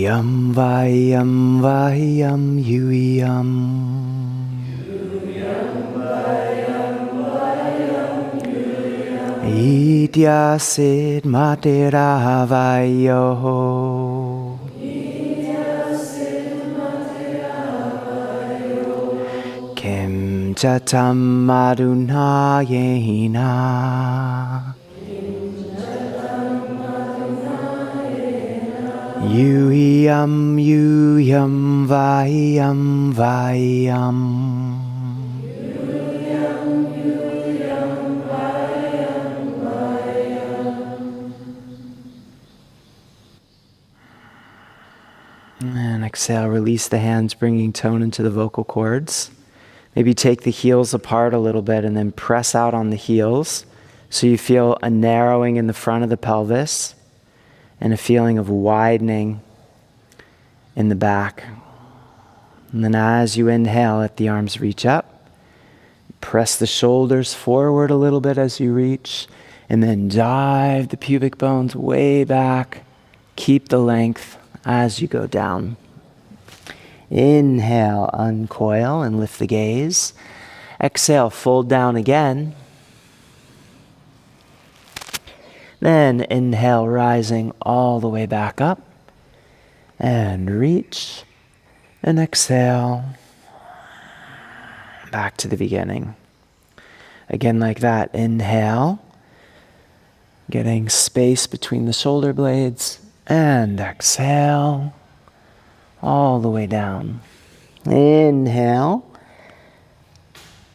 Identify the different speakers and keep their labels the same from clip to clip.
Speaker 1: Yum vayam vayam yum. Idyasid matera vayo. Kim chatam maduna yena. Yum vayam vayam. And exhale, release the hands, bringing tone into the vocal cords. Maybe take the heels apart a little bit and then press out on the heels so you feel a narrowing in the front of the pelvis and a feeling of widening in the back. And then as you inhale, let the arms reach up. Press the shoulders forward a little bit as you reach, and then dive the pubic bones way back. Keep the length as you go down. Inhale, uncoil and lift the gaze. Exhale, fold down again. Then inhale, rising all the way back up. And reach. And exhale. Back to the beginning. Again like that. Inhale. Getting space between the shoulder blades. And exhale. All the way down. Inhale.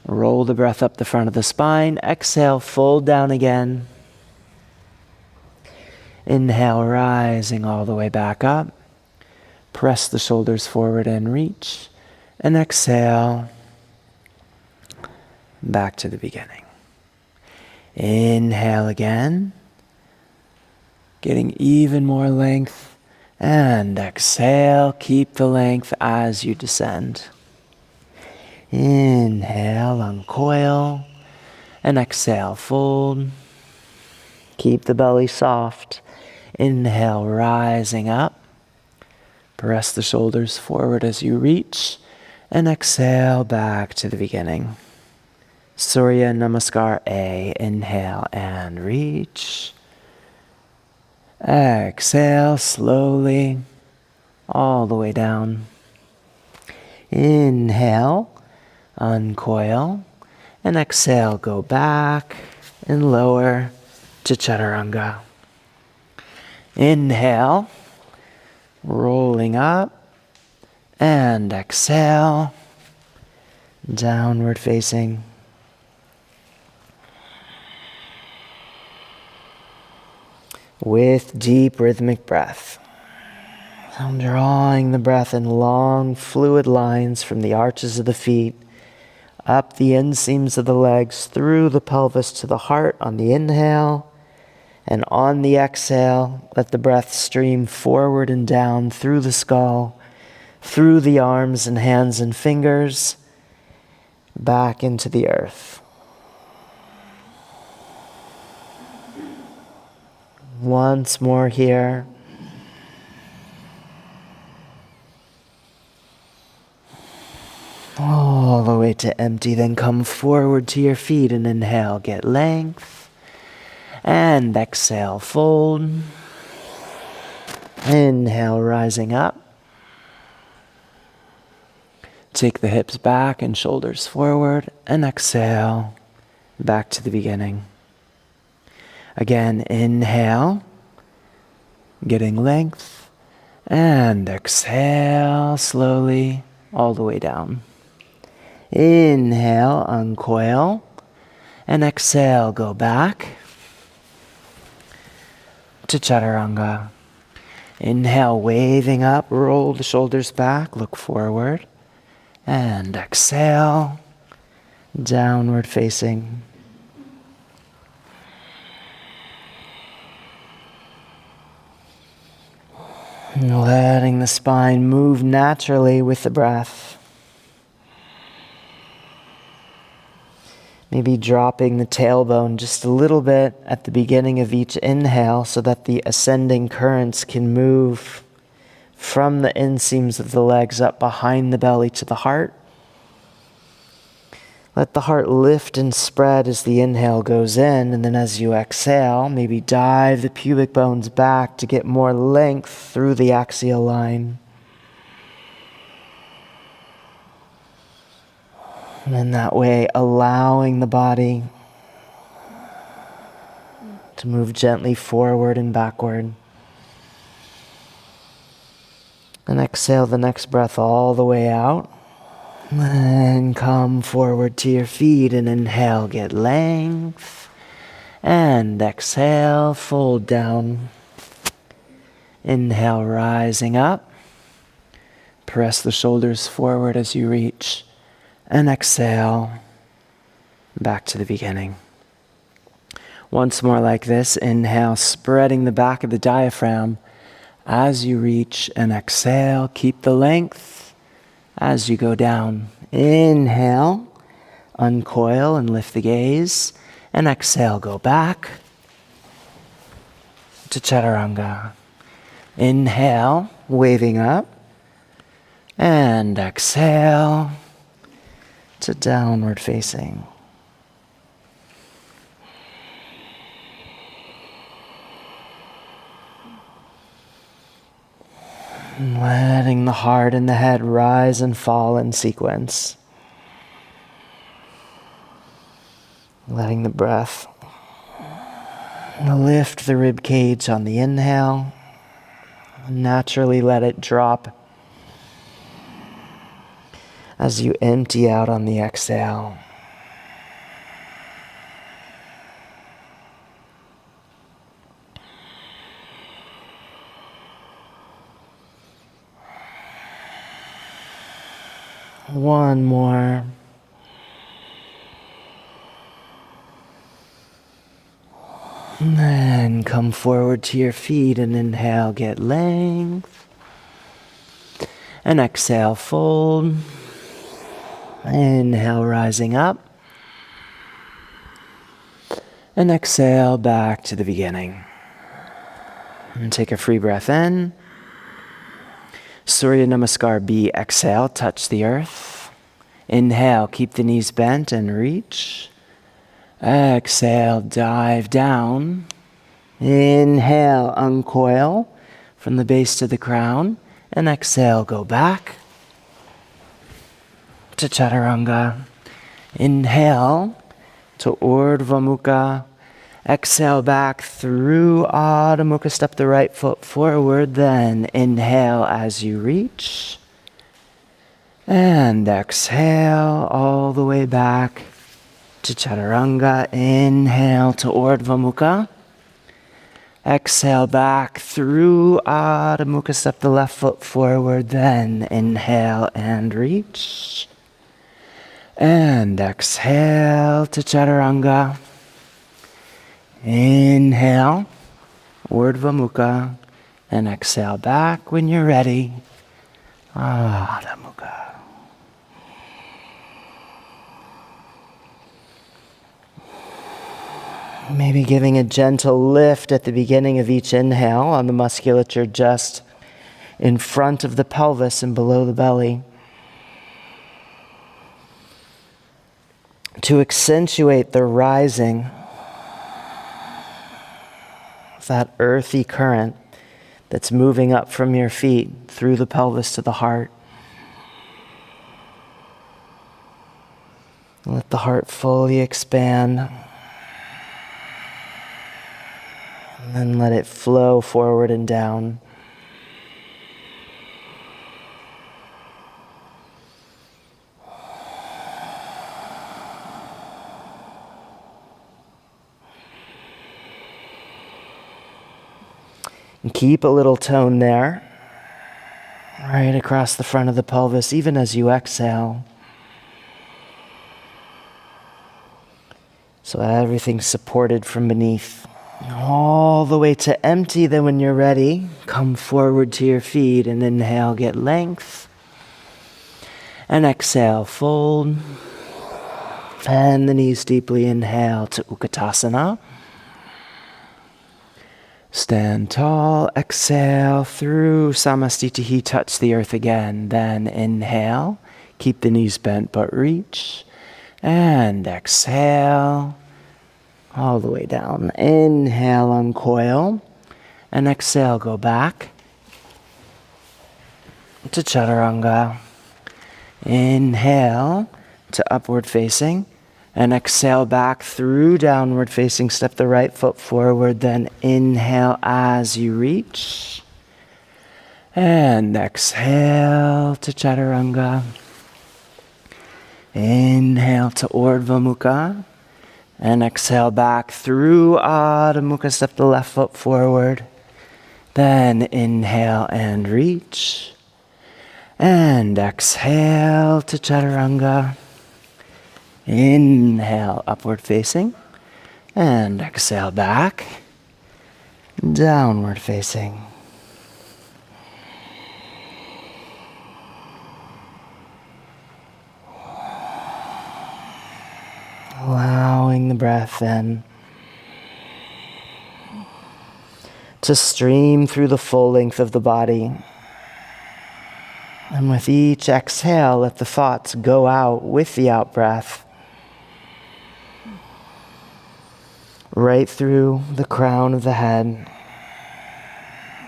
Speaker 1: Roll the breath up the front of the spine. Exhale, fold down again. Inhale, rising all the way back up. Press the shoulders forward and reach. And exhale. Back to the beginning. Inhale again. Getting even more length. And exhale, keep the length as you descend. Inhale, uncoil. And exhale, fold. Keep the belly soft. Inhale, rising up. Press the shoulders forward as you reach. And exhale, back to the beginning. Surya Namaskar A. Inhale and reach. Exhale slowly, all the way down. Inhale, uncoil, and exhale, go back and lower to Chaturanga. Inhale, rolling up, and exhale, downward facing. With deep rhythmic breath. I'm drawing the breath in long fluid lines from the arches of the feet, up the inseams of the legs, through the pelvis to the heart on the inhale, and on the exhale, let the breath stream forward and down through the skull, through the arms and hands and fingers, back into the earth. Once more here. All the way to empty. Then come forward to your feet and inhale. Get length. And exhale, fold. Inhale, rising up. Take the hips back and shoulders forward. And exhale, back to the beginning. Again, inhale, getting length, and exhale slowly all the way down. Inhale, uncoil, and exhale, go back to Chaturanga. Inhale, waving up, roll the shoulders back, look forward, and exhale, downward facing. Letting the spine move naturally with the breath. Maybe dropping the tailbone just a little bit at the beginning of each inhale so that the ascending currents can move from the inseams of the legs up behind the belly to the heart. Let the heart lift and spread as the inhale goes in, and then as you exhale, maybe dive the pubic bones back to get more length through the axial line. And in that way, allowing the body to move gently forward and backward. And exhale the next breath all the way out. And come forward to your feet and inhale, get length. And exhale, fold down. Inhale, rising up. Press the shoulders forward as you reach. And exhale, back to the beginning. Once more like this, inhale, spreading the back of the diaphragm as you reach, and exhale, keep the length as you go down. Inhale, uncoil and lift the gaze, and exhale, go back to Chaturanga. Inhale, waving up, and exhale to downward facing. Letting the heart and the head rise and fall in sequence. Letting the breath lift the rib cage on the inhale. Naturally let it drop as you empty out on the exhale. One more. And then come forward to your feet and inhale, get length. And exhale, fold. Inhale, rising up. And exhale, back to the beginning. And take a free breath in. Surya Namaskar B, exhale, touch the earth. Inhale, keep the knees bent and reach. Exhale, dive down. Inhale, uncoil from the base to the crown. And exhale, go back to Chaturanga. Inhale to Urdhva Mukha. Exhale back through Adho Mukha. Step the right foot forward. Then inhale as you reach. And exhale all the way back to Chaturanga. Inhale to Urdhva Mukha. Exhale back through Adho Mukha. Step the left foot forward. Then inhale and reach. And exhale to Chaturanga. Inhale, Urdhva Mukha, and exhale back when you're ready. Adho Mukha. Maybe giving a gentle lift at the beginning of each inhale on the musculature just in front of the pelvis and below the belly. To accentuate the rising of that earthy current that's moving up from your feet through the pelvis to the heart. Let the heart fully expand. And then let it flow forward and down. And keep a little tone there, right across the front of the pelvis, even as you exhale. So everything's supported from beneath. All the way to empty. Then when you're ready, come forward to your feet and inhale, get length. And exhale, fold. Bend the knees deeply. Inhale to Utkatasana. Stand tall. Exhale through Samastitihi. Touch the earth again. Then inhale. Keep the knees bent but reach. And exhale all the way down. Inhale, uncoil. And exhale, go back to Chaturanga. Inhale to upward facing. And exhale back through downward facing. Step the right foot forward. Then inhale as you reach. And exhale to Chaturanga. Inhale to Urdhva Mukha. And exhale back through Adho Mukha. Step the left foot forward. Then inhale and reach. And exhale to Chaturanga. Inhale, upward facing. And exhale back. Downward facing. Allowing the breath then to stream through the full length of the body. And with each exhale, let the thoughts go out with the out-breath. Right through the crown of the head.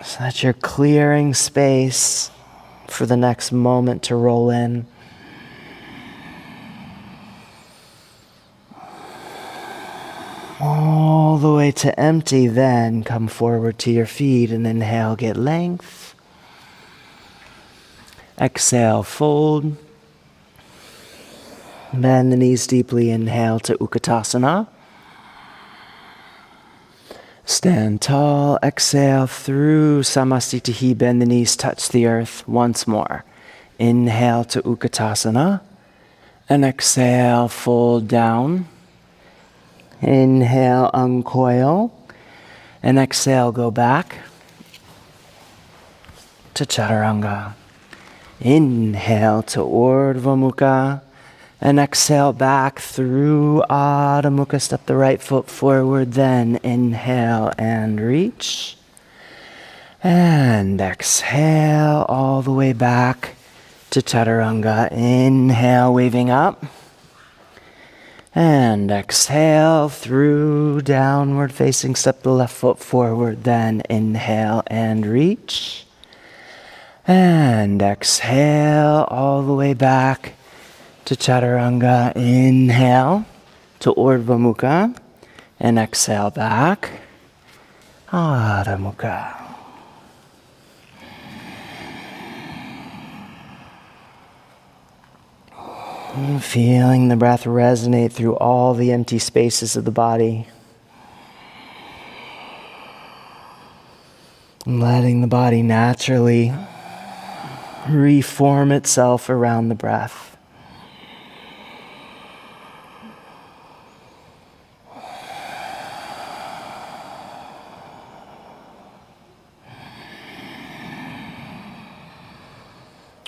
Speaker 1: So that you're clearing space for the next moment to roll in. All the way to empty, then come forward to your feet and inhale, get length. Exhale, fold. Bend the knees deeply, inhale to Utkatasana. Stand tall, exhale through Samastitihi, bend the knees, touch the earth once more. Inhale to Utkatasana. And exhale, fold down. Inhale, uncoil. And exhale, go back to Chaturanga. Inhale to Urdhva Mukha. And exhale back through Adho Mukha. Step the right foot forward. Then inhale and reach. And exhale all the way back to Chaturanga. Inhale, waving up. And exhale through downward facing. Step the left foot forward. Then inhale and reach. And exhale all the way back to Chaturanga. Inhale to Urdhva Mukha. And exhale back. Adho Mukha. Feeling the breath resonate through all the empty spaces of the body. Letting the body naturally reform itself around the breath.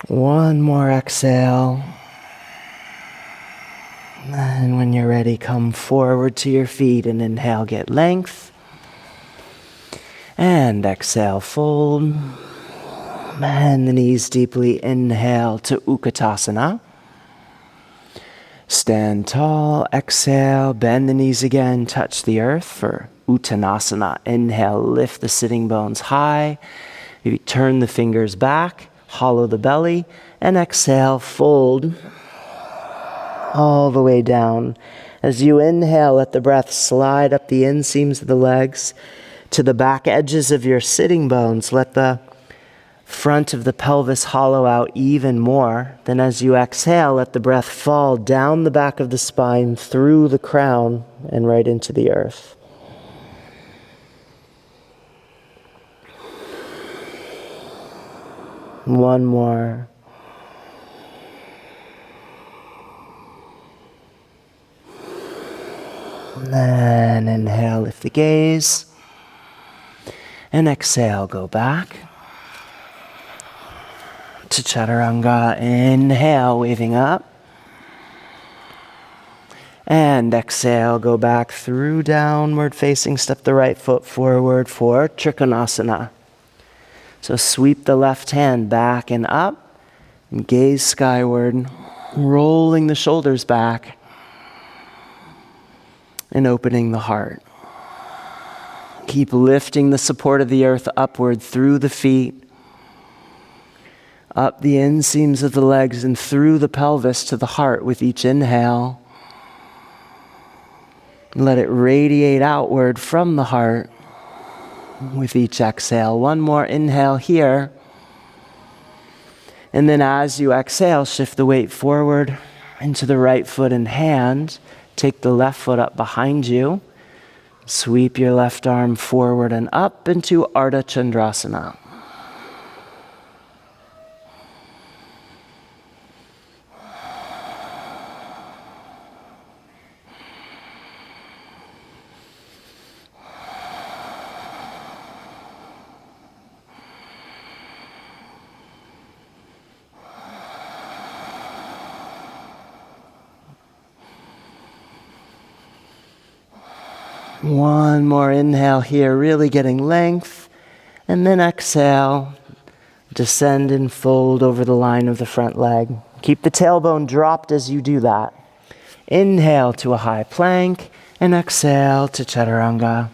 Speaker 1: One more exhale. And when you're ready, come forward to your feet and inhale, get length. And exhale, fold. Bend the knees deeply. Inhale to Utkatasana. Stand tall. Exhale, bend the knees again. Touch the earth for Uttanasana. Inhale, lift the sitting bones high. Maybe turn the fingers back. Hollow the belly. And exhale, fold all the way down. As you inhale, let the breath slide up the inseams of the legs to the back edges of your sitting bones. Let the front of the pelvis hollow out even more. Then as you exhale, let the breath fall down the back of the spine, through the crown, and right into the earth. One more. Then inhale, lift the gaze. And exhale, go back to Chaturanga. Inhale, waving up. And exhale, go back through downward facing. Step the right foot forward for Trikonasana. So sweep the left hand back and up and gaze skyward, rolling the shoulders back and opening the heart. Keep lifting the support of the earth upward through the feet, up the inseams of the legs and through the pelvis to the heart with each inhale. Let it radiate outward from the heart with each exhale. One more inhale here. And then as you exhale, shift the weight forward into the right foot and hand. Take the left foot up behind you. Sweep your left arm forward and up into Ardha Chandrasana. One more inhale here, really getting length. And then exhale, descend and fold over the line of the front leg. Keep the tailbone dropped as you do that. Inhale to a high plank and exhale to Chaturanga.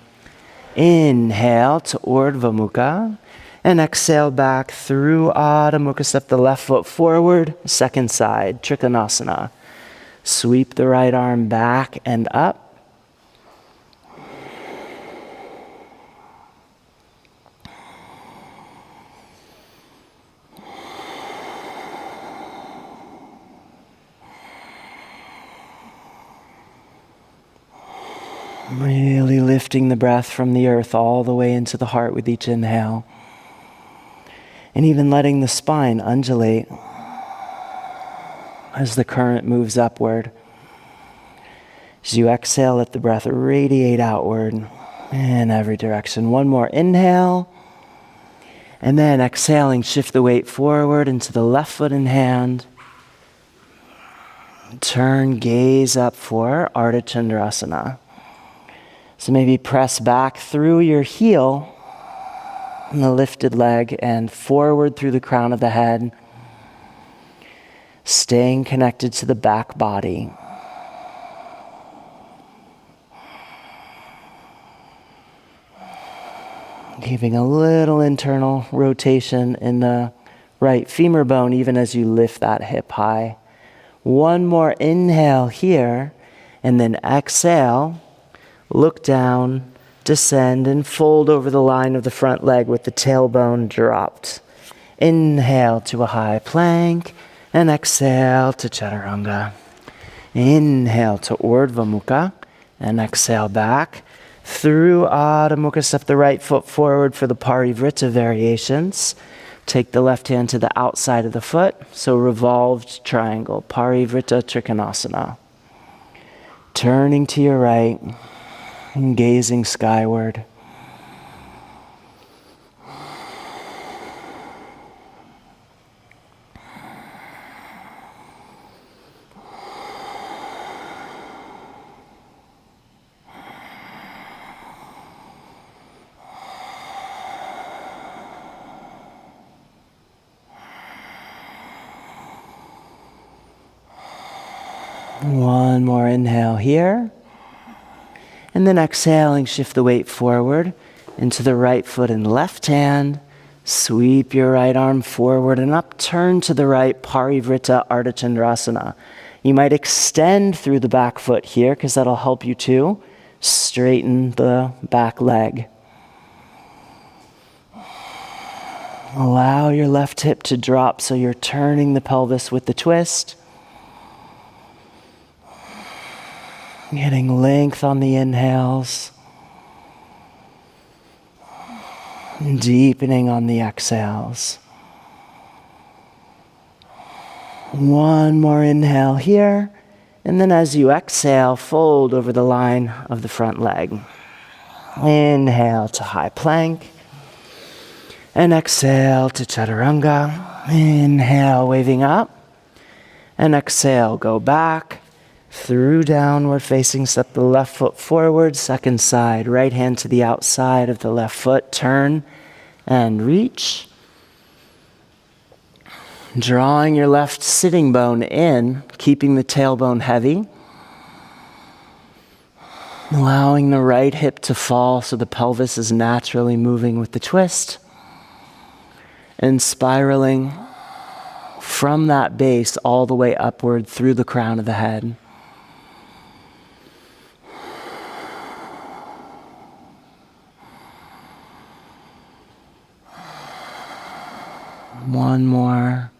Speaker 1: Inhale to Urdhva Mukha and exhale back through Adho Mukha. Step the left foot forward, second side, Trikonasana. Sweep the right arm back and up. Really lifting the breath from the earth all the way into the heart with each inhale. And even letting the spine undulate as the current moves upward. As you exhale, let the breath radiate outward in every direction. One more inhale. And then exhaling, shift the weight forward into the left foot and hand. Turn, gaze up for Ardha Chandrasana. So maybe press back through your heel and the lifted leg and forward through the crown of the head, staying connected to the back body. Giving a little internal rotation in the right femur bone even as you lift that hip high. One more inhale here and then exhale. Look down, descend, and fold over the line of the front leg with the tailbone dropped. Inhale to a high plank, and exhale to Chaturanga. Inhale to Urdhva Mukha, and exhale back. Through Adho Mukha, step the right foot forward for the Parivrtta variations. Take the left hand to the outside of the foot, so revolved triangle, Parivrtta Trikonasana. Turning to your right, and gazing skyward. One more inhale here. And then exhaling, shift the weight forward into the right foot and left hand. Sweep your right arm forward and up. Turn to the right, Parivrtta Ardha Chandrasana. You might extend through the back foot here because that'll help you too. Straighten the back leg. Allow your left hip to drop so you're turning the pelvis with the twist. Getting length on the inhales. And deepening on the exhales. One more inhale here. And then as you exhale, fold over the line of the front leg. Inhale to high plank. And exhale to Chaturanga. Inhale, waving up. And exhale, go back. Through downward facing, step the left foot forward, second side, right hand to the outside of the left foot, turn and reach. Drawing your left sitting bone in, keeping the tailbone heavy. Allowing the right hip to fall so the pelvis is naturally moving with the twist. And spiraling from that base all the way upward through the crown of the head. One more.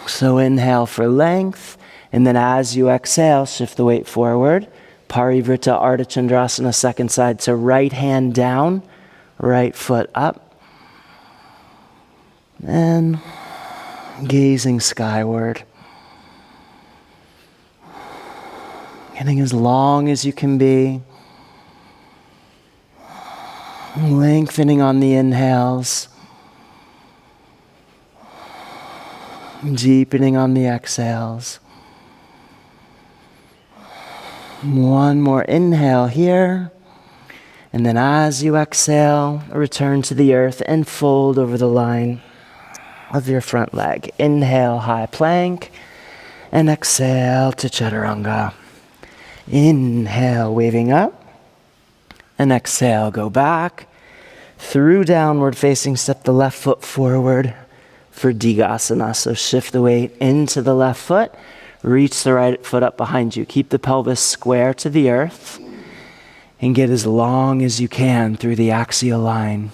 Speaker 1: So inhale for length, and then as you exhale, shift the weight forward. Parivrtta Ardha Chandrasana, second side. So right hand down, right foot up. And gazing skyward. Getting as long as you can be. Lengthening on the inhales. Deepening on the exhales. One more inhale here. And then as you exhale, return to the earth and fold over the line of your front leg. Inhale, high plank. And exhale to chaturanga. Inhale, waving up. And exhale, go back. Through downward facing, step the left foot forward for Digasana. So shift the weight into the left foot. Reach the right foot up behind you. Keep the pelvis square to the earth. And get as long as you can through the axial line.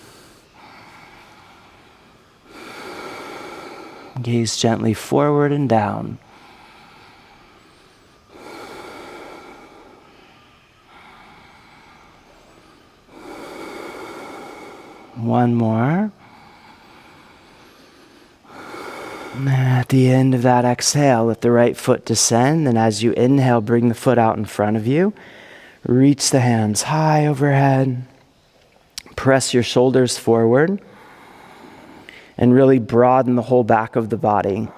Speaker 1: Gaze gently forward and down. One more. At the end of that exhale, let the right foot descend. And as you inhale, bring the foot out in front of you. Reach the hands high overhead. Press your shoulders forward. And really broaden the whole back of the body.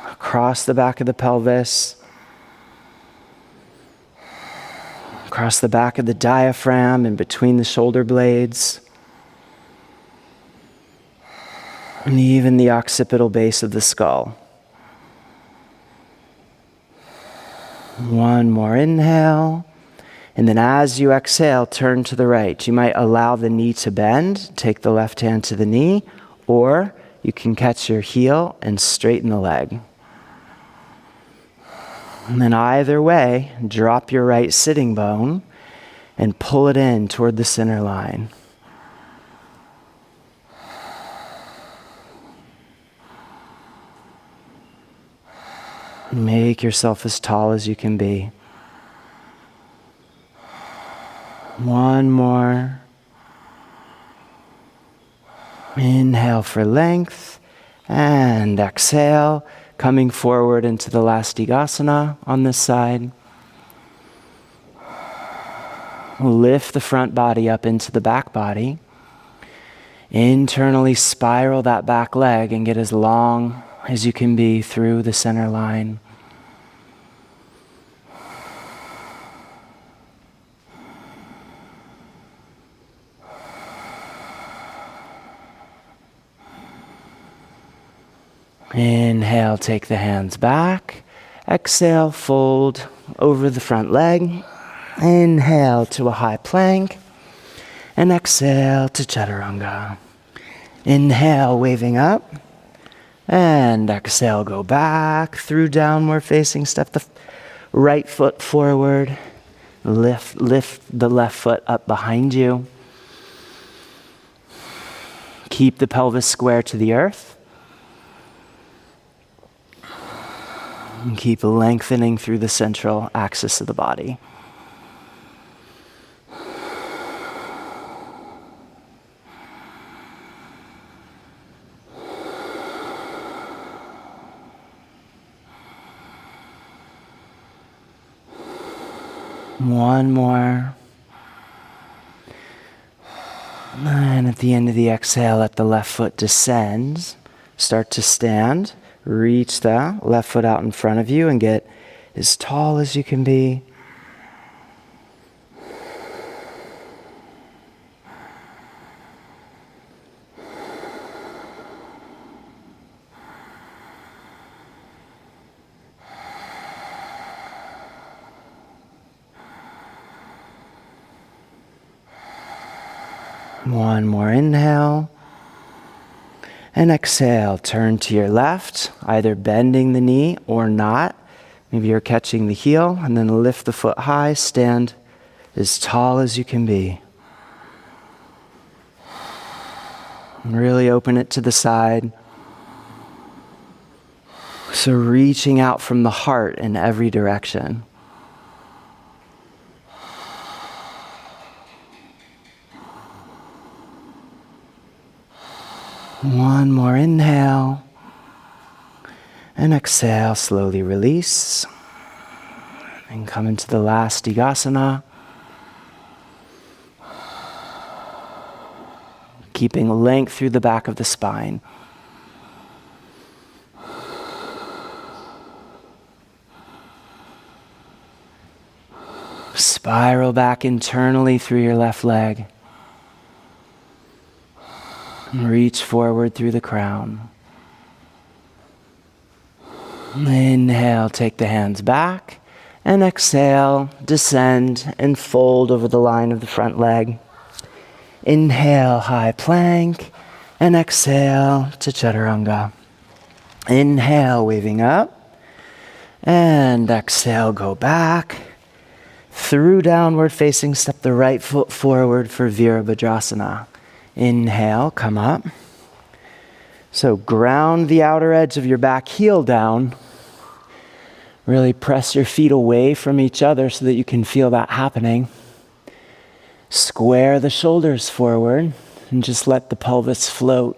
Speaker 1: Across the back of the pelvis. Across the back of the diaphragm and between the shoulder blades. And even the occipital base of the skull. One more inhale. And then as you exhale, turn to the right. You might allow the knee to bend. Take the left hand to the knee. Or you can catch your heel and straighten the leg. And then either way, drop your right sitting bone and pull it in toward the center line. Make yourself as tall as you can be. One more. Inhale for length. And exhale, coming forward into the last Digasana on this side. Lift the front body up into the back body. Internally spiral that back leg and get as long as you can be through the center line. Inhale, take the hands back. Exhale, fold over the front leg. Inhale to a high plank. And exhale to chaturanga. Inhale, waving up. And exhale, go back through downward facing. Step the right foot forward. Lift the left foot up behind you. Keep the pelvis square to the earth. And keep lengthening through the central axis of the body. One more. And at the end of the exhale, let the left foot descend. Start to stand. Reach the left foot out in front of you and get as tall as you can be. One more inhale. And exhale, turn to your left, either bending the knee or not. Maybe you're catching the heel, and then lift the foot high, stand as tall as you can be. And really open it to the side. So reaching out from the heart in every direction. One more inhale, and exhale, slowly release, and come into the last Digasana. Keeping length through the back of the spine. Spiral back internally through your left leg. Reach forward through the crown. Inhale, take the hands back. And exhale, descend and fold over the line of the front leg. Inhale, high plank. And exhale to Chaturanga. Inhale, waving up. And exhale, go back. Through downward facing, step the right foot forward for Virabhadrasana. Inhale, come up. So ground the outer edge of your back heel down. Really press your feet away from each other so that you can feel that happening. Square the shoulders forward and just let the pelvis float.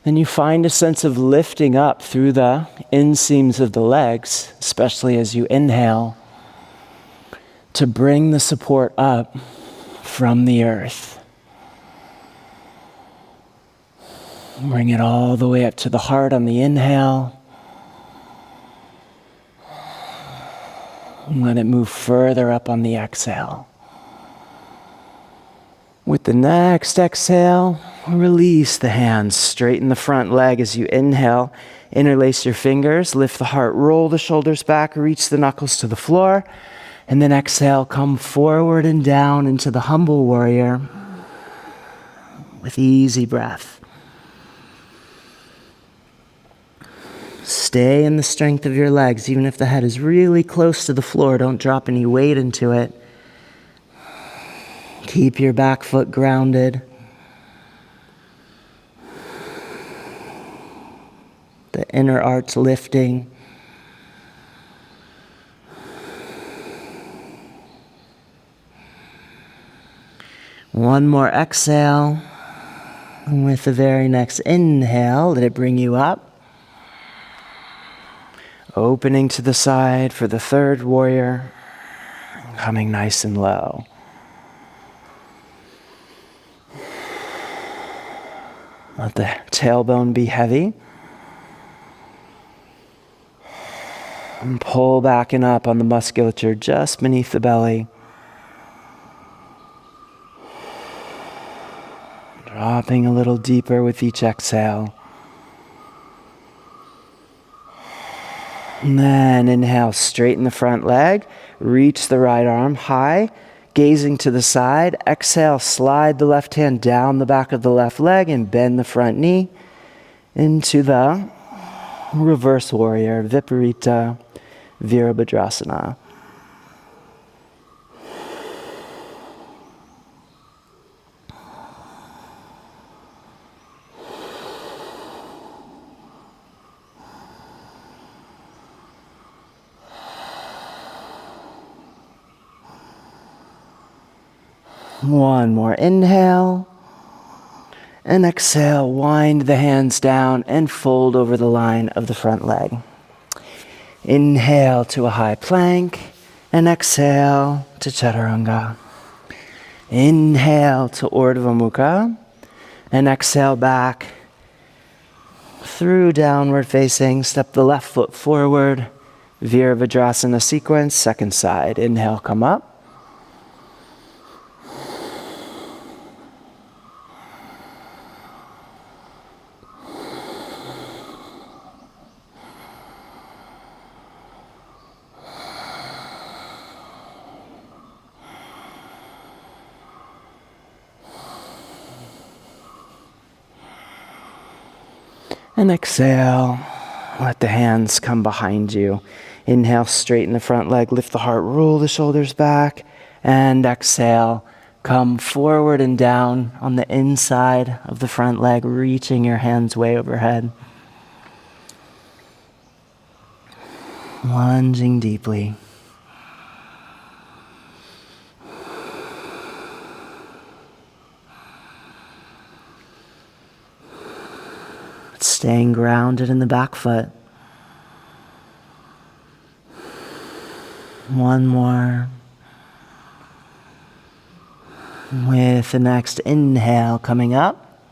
Speaker 1: Then you find a sense of lifting up through the inseams of the legs, especially as you inhale, to bring the support up from the earth. Bring it all the way up to the heart on the inhale. And let it move further up on the exhale. With the next exhale, release the hands. Straighten the front leg as you inhale. Interlace your fingers. Lift the heart. Roll the shoulders back. Reach the knuckles to the floor. And then exhale, come forward and down into the humble warrior with easy breath. Stay in the strength of your legs. Even if the head is really close to the floor, don't drop any weight into it. Keep your back foot grounded. The inner arch lifting. One more exhale. And with the very next inhale, let it bring you up. Opening to the side for the third warrior. Coming nice and low. Let the tailbone be heavy. And pull back and up on the musculature just beneath the belly. Dropping a little deeper with each exhale. And then inhale, straighten the front leg. Reach the right arm high, gazing to the side. Exhale, slide the left hand down the back of the left leg and bend the front knee into the reverse warrior, Viparita Virabhadrasana. One more inhale. And exhale, wind the hands down and fold over the line of the front leg. Inhale to a high plank. And exhale to Chaturanga. Inhale to Urdhva Mukha. And exhale back through downward facing. Step the left foot forward. Virabhadrasana sequence, second side. Inhale, come up. And exhale, let the hands come behind you. Inhale, straighten the front leg, lift the heart, roll the shoulders back. And exhale, come forward and down on the inside of the front leg, reaching your hands way overhead. Lunging deeply. Staying grounded in the back foot. One more. With the next inhale coming up.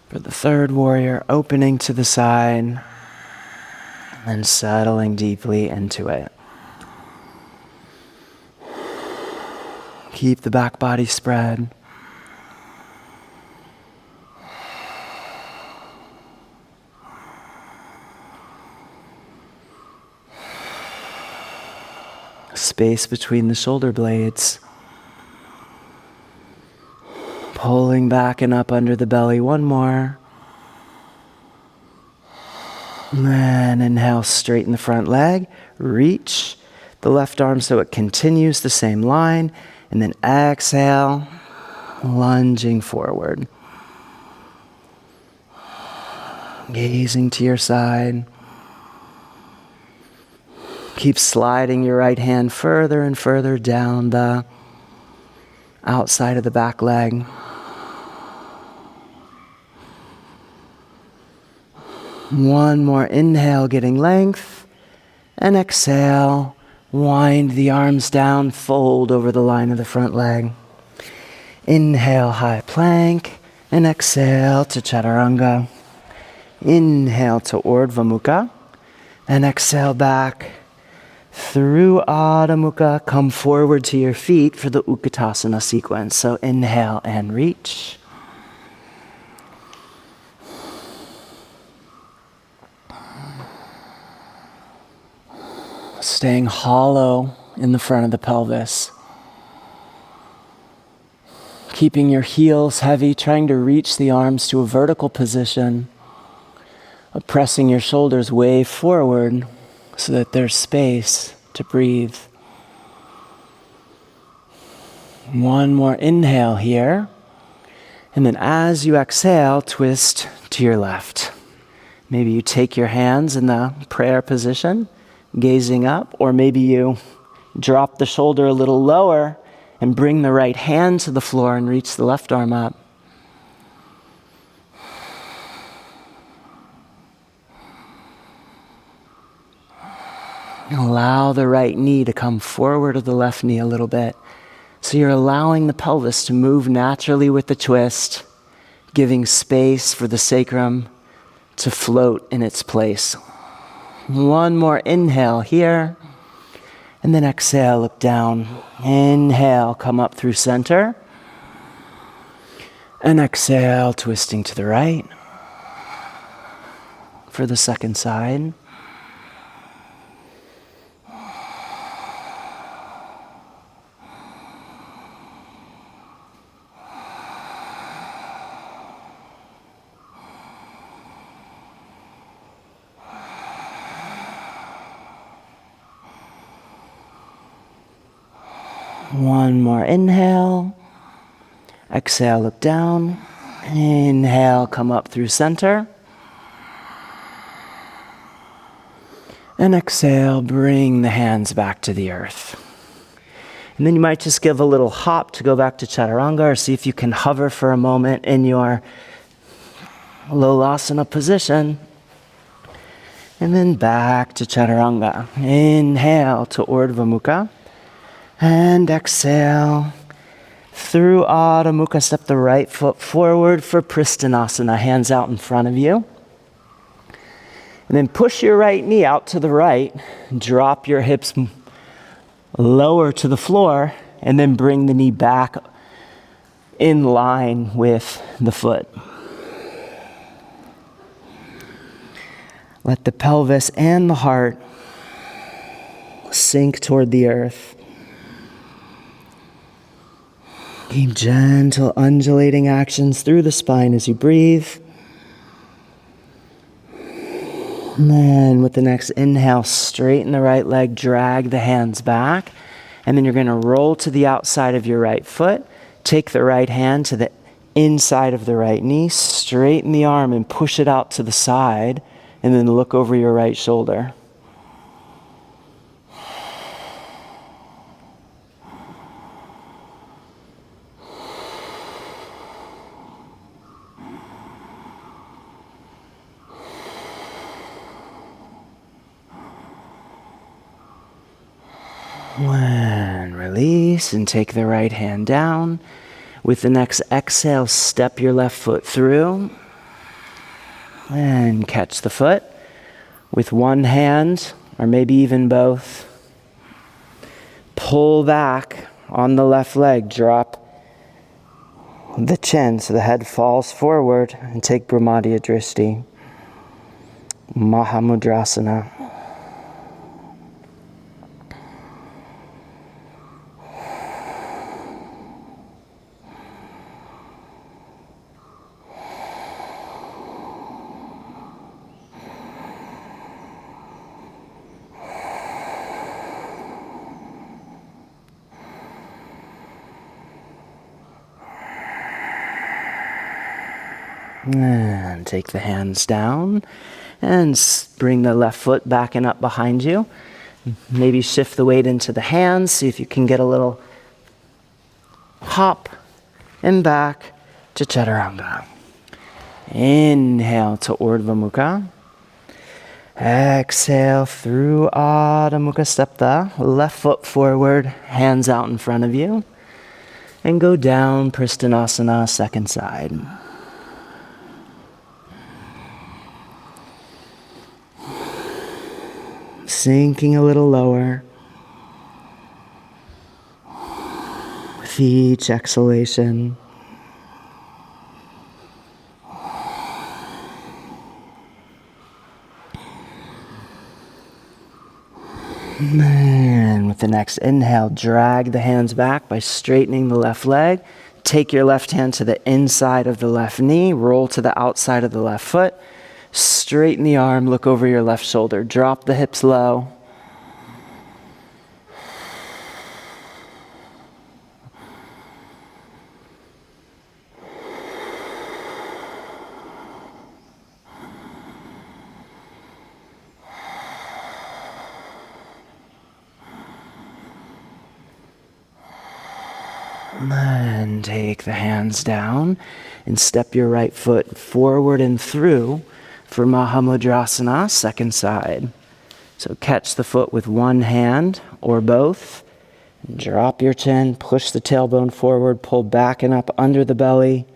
Speaker 1: For the third warrior, opening to the side. And settling deeply into it. Keep the back body spread. Space between the shoulder blades. Pulling back and up under the belly. One more. And then inhale, straighten the front leg. Reach the left arm so it continues the same line. And then exhale, lunging forward. Gazing to your side. Keep sliding your right hand further and further down the outside of the back leg. One more inhale, getting length. And exhale, wind the arms down, fold over the line of the front leg. Inhale, high plank. And exhale to chaturanga. Inhale to Urdhva Mukha. And exhale back. Through Adho Mukha, come forward to your feet for the Utkatasana sequence. So inhale and reach. Staying hollow in the front of the pelvis. Keeping your heels heavy, trying to reach the arms to a vertical position. Pressing your shoulders way forward, so that there's space to breathe. One more inhale here. And then as you exhale, twist to your left. Maybe you take your hands in the prayer position, gazing up, or maybe you drop the shoulder a little lower and bring the right hand to the floor and reach the left arm up. Allow the right knee to come forward of the left knee a little bit. So you're allowing the pelvis to move naturally with the twist, giving space for the sacrum to float in its place. One more inhale here. And then exhale, look down. Inhale, come up through center. And exhale, twisting to the right. For the second side. One more inhale. Exhale, look down. Inhale, come up through center. And exhale, bring the hands back to the earth. And then you might just give a little hop to go back to chaturanga, or see if you can hover for a moment in your lolasana position. And then back to chaturanga. Inhale to Urdhva Mukha. And exhale. Through Adho Mukha, step the right foot forward for Pristinasana, hands out in front of you. And then push your right knee out to the right, drop your hips lower to the floor, and then bring the knee back in line with the foot. Let the pelvis and the heart sink toward the earth. Keep gentle undulating actions through the spine as you breathe. And then with the next inhale, straighten the right leg, drag the hands back. And then you're going to roll to the outside of your right foot. Take the right hand to the inside of the right knee. Straighten the arm and push it out to the side. And then look over your right shoulder. And release and take the right hand down. With the next exhale, step your left foot through and catch the foot with one hand or maybe even both. Pull back on the left leg, drop the chin so the head falls forward and take Brahmadya Drishti. Mahamudrasana. And take the hands down and bring the left foot back and up behind you. Maybe shift the weight into the hands. See if you can get a little hop and back to Chaturanga. Inhale to Urdhva Mukha. Exhale through Adho Mukha. Step the left foot forward, hands out in front of you. And go down Pristhanasana, second side. Sinking a little lower with each exhalation. And with the next inhale, drag the hands back by straightening the left leg. Take your left hand to the inside of the left knee, roll to the outside of the left foot. Straighten the arm, look over your left shoulder. Drop the hips low. And take the hands down and step your right foot forward and through for Mahamudrasana, second side. So catch the foot with one hand or both. Drop your chin, push the tailbone forward, pull back and up under the belly.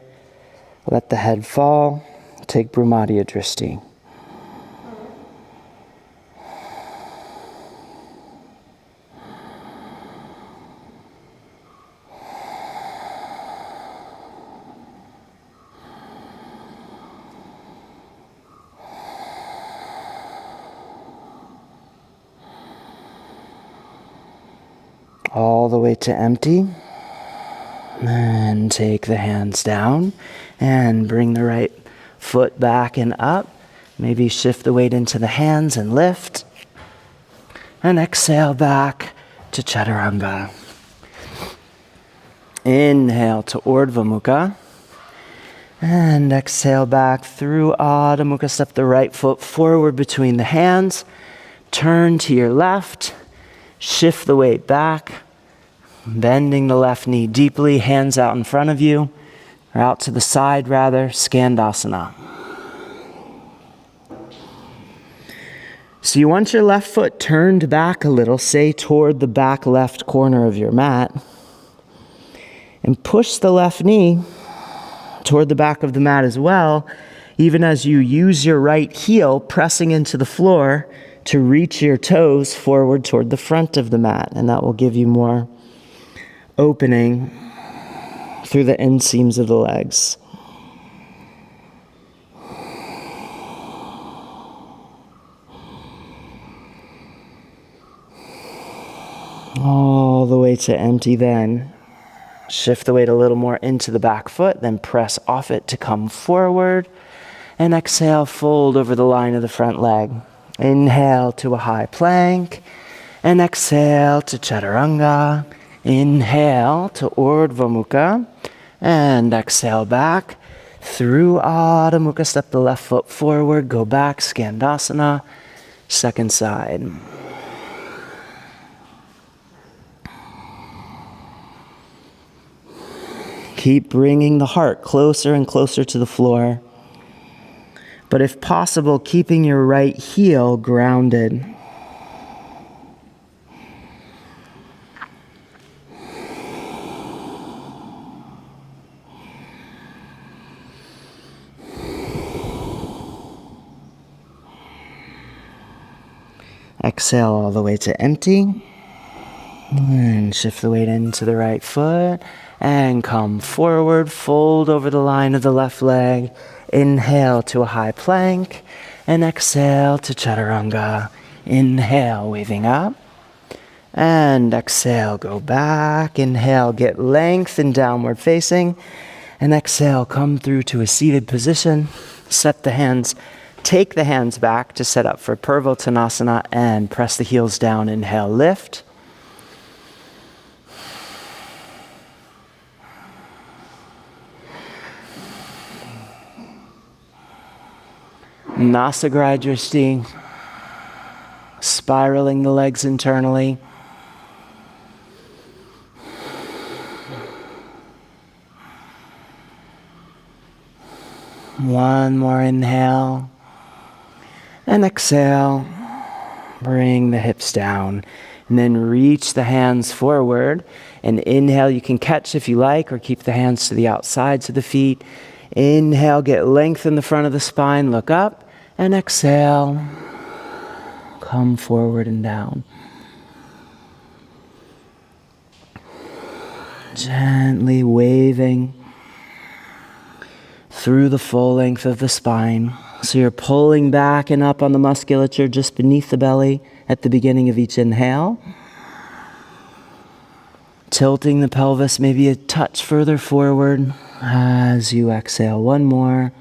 Speaker 1: Let the head fall. Take Brahmadya Drishti. All the way to empty. And take the hands down and bring the right foot back and up. Maybe shift the weight into the hands and lift. And exhale back to Chaturanga. Inhale to Urdhva Mukha. And exhale back through Adho Mukha. Step the right foot forward between the hands. Turn to your left. Shift the weight back. Bending the left knee deeply, hands out in front of you, or out to the side rather, Skandasana. So you want your left foot turned back a little, say toward the back left corner of your mat, and push the left knee toward the back of the mat as well. even as you use your right heel pressing into the floor to reach your toes forward toward the front of the mat. And that will give you more opening through the inseams of the legs. All the way to empty then. Shift the weight a little more into the back foot, then press off it to come forward. And exhale, fold over the line of the front leg. Inhale to a high plank. And exhale to chaturanga. Inhale to Urdhva Mukha. And exhale back through Adho Mukha. Step the left foot forward, go back, Skandasana. Second side. Keep bringing the heart closer and closer to the floor. But if possible, keeping your right heel grounded. Exhale all the way to empty. And shift the weight into the right foot. And come forward, fold over the line of the left leg. Inhale to a high plank. And exhale to chaturanga. Inhale, waving up. And exhale, go back. Inhale, get length in downward facing. And exhale, come through to a seated position. Set the hands, take the hands back to set up for Purvottanasana and press the heels down. Inhale, lift. Nasagra Drishti, spiraling the legs internally. One more inhale. And exhale. Bring the hips down. And then reach the hands forward. And inhale, you can catch if you like, or keep the hands to the outsides of the feet. Inhale, get length in the front of the spine, look up. And exhale, come forward and down. Gently waving through the full length of the spine. So you're pulling back and up on the musculature just beneath the belly at the beginning of each inhale. Tilting the pelvis maybe a touch further forward as you exhale. One more.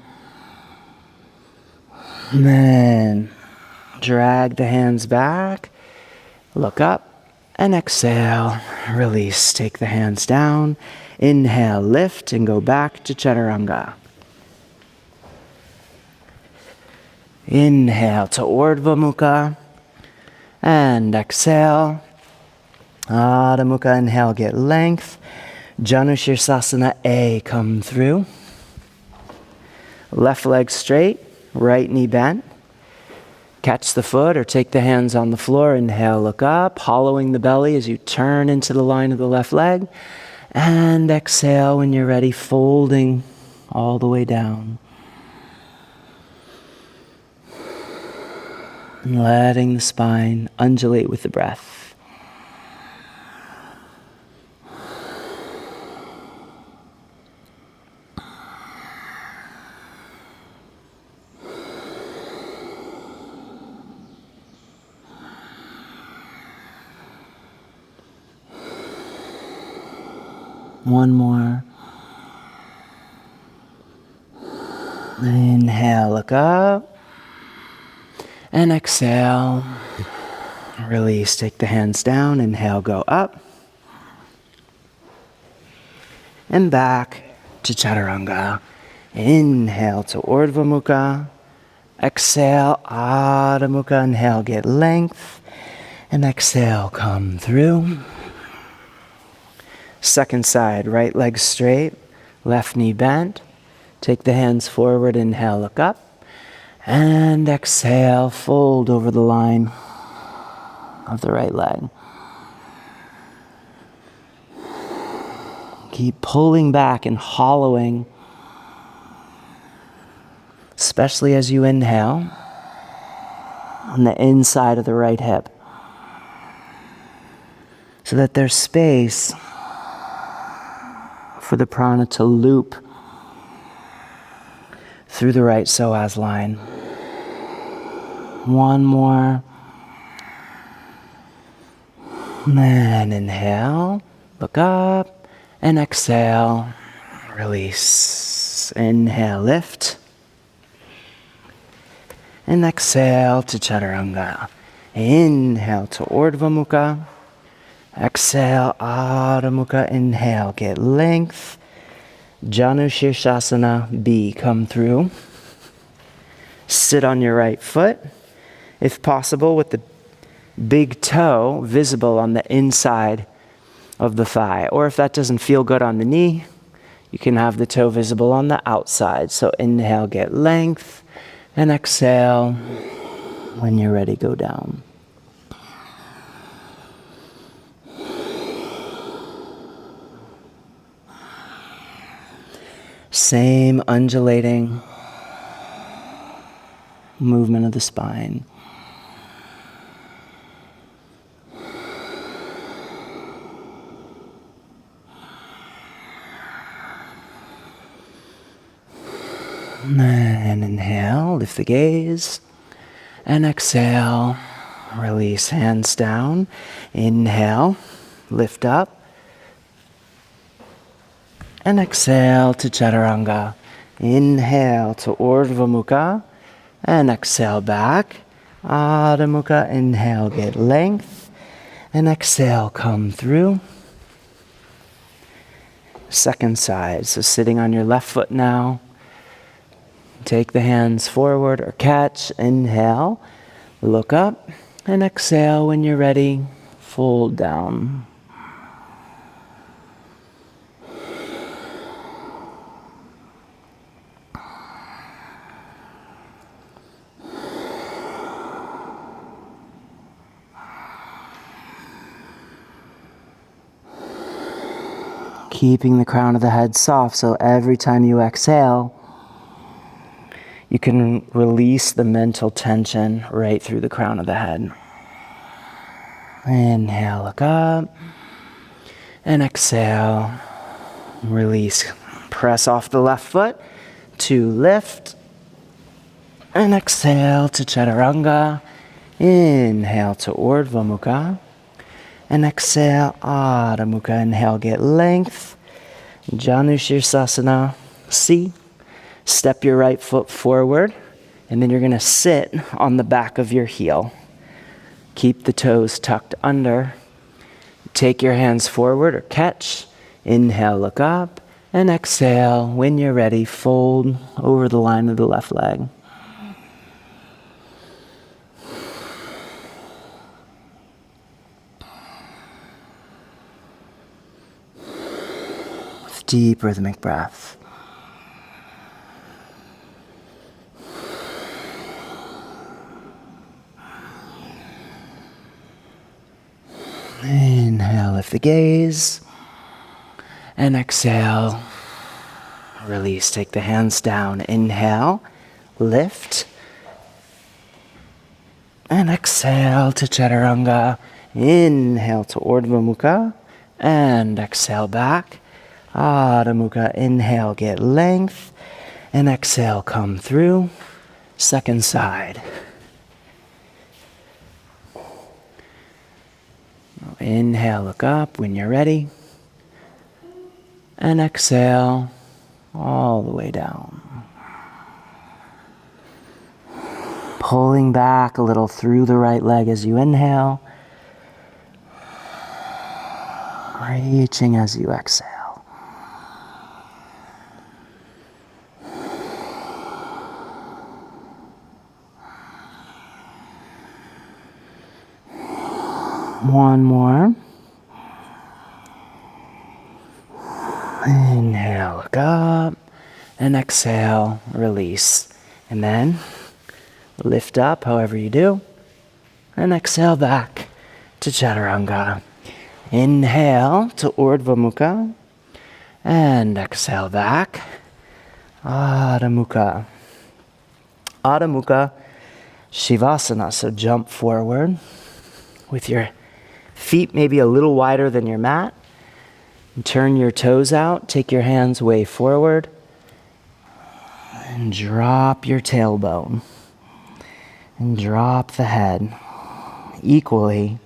Speaker 1: And then drag the hands back, look up, and exhale, release. Take the hands down, inhale, lift, and go back to chaturanga. Inhale to Urdhva Mukha, and exhale, Adho Mukha. Inhale, get length. Janu Sirsasana A, come through. Left leg straight. Right knee bent. Catch the foot or take the hands on the floor. Inhale, look up, hollowing the belly as you turn into the line of the left leg. And exhale when you're ready, folding all the way down. And letting the spine undulate with the breath. One more. Inhale, look up. And exhale. Release, take the hands down. Inhale, go up. And back to chaturanga. Inhale to Urdhva Mukha. Exhale, Adho Mukha. Inhale, get length. And exhale, come through. Second side, right leg straight, left knee bent. Take the hands forward, inhale, look up. And exhale, fold over the line of the right leg. Keep pulling back and hollowing especially as you inhale, on the inside of the right hip, so that there's space for the prana to loop through the right psoas line. One more. And inhale, look up, and exhale, release. Inhale, lift. And exhale to Chaturanga. Inhale to Urdhva Mukha. Exhale, Adho Mukha. Inhale, get length. Janu Shirshasana B, come through. Sit on your right foot, if possible, with the big toe visible on the inside of the thigh. Or if that doesn't feel good on the knee, you can have the toe visible on the outside. So inhale, get length, and exhale. When you're ready, go down. Same undulating movement of the spine. And inhale, lift the gaze. And exhale, release, hands down. Inhale, lift up. And exhale to Chaturanga. Inhale to Urdhva Mukha. And exhale back. Adho Mukha. Inhale, get length. And exhale, come through. Second side. So sitting on your left foot now. Take the hands forward or catch. Inhale, look up. And exhale, when you're ready, fold down. Keeping the crown of the head soft, so every time you exhale, you can release the mental tension right through the crown of the head. Inhale, look up. And exhale, release. Press off the left foot to lift. And exhale to Chaturanga. Inhale to Urdhva Mukha. And exhale, Adho Mukha. Inhale, get length. Janu Shirshasana C. Step your right foot forward, and then you're going to sit on the back of your heel. Keep the toes tucked under. Take your hands forward or catch. Inhale, look up, and exhale. When you're ready, fold over the line of the left leg. With deep rhythmic breath. Inhale, lift the gaze. And exhale, release. Take the hands down. Inhale, lift. And exhale to Chaturanga. Inhale to Urdhva Mukha. And exhale back. Adho Mukha. Inhale, get length. And exhale, come through. Second side. Inhale, look up when you're ready. And exhale all the way down. Pulling back a little through the right leg as you inhale. Reaching as you exhale. One more. Inhale, look up. And exhale, release. And then lift up however you do. And exhale back to Chaturanga. Inhale to Urdhva Mukha. And exhale back. Adho Mukha. Adho Mukha Shavasana. So jump forward with your feet maybe a little wider than your mat. And turn your toes out. Take your hands way forward. And drop your tailbone. And drop the head equally.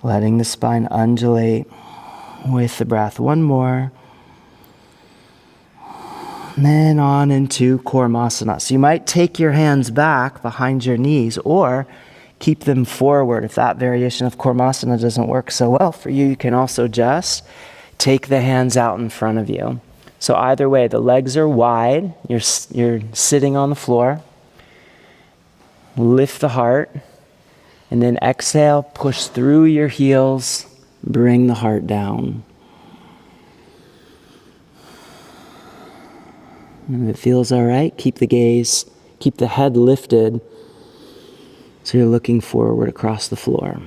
Speaker 1: Letting the spine undulate with the breath. One more. And then on into Kurmasana. So you might take your hands back behind your knees or keep them forward. If that variation of Kurmasana doesn't work so well for you, you can also just take the hands out in front of you. So either way, the legs are wide. You're sitting on the floor. Lift the heart. And then exhale, push through your heels, bring the heart down. And if it feels all right, keep the gaze, keep the head lifted so you're looking forward across the floor.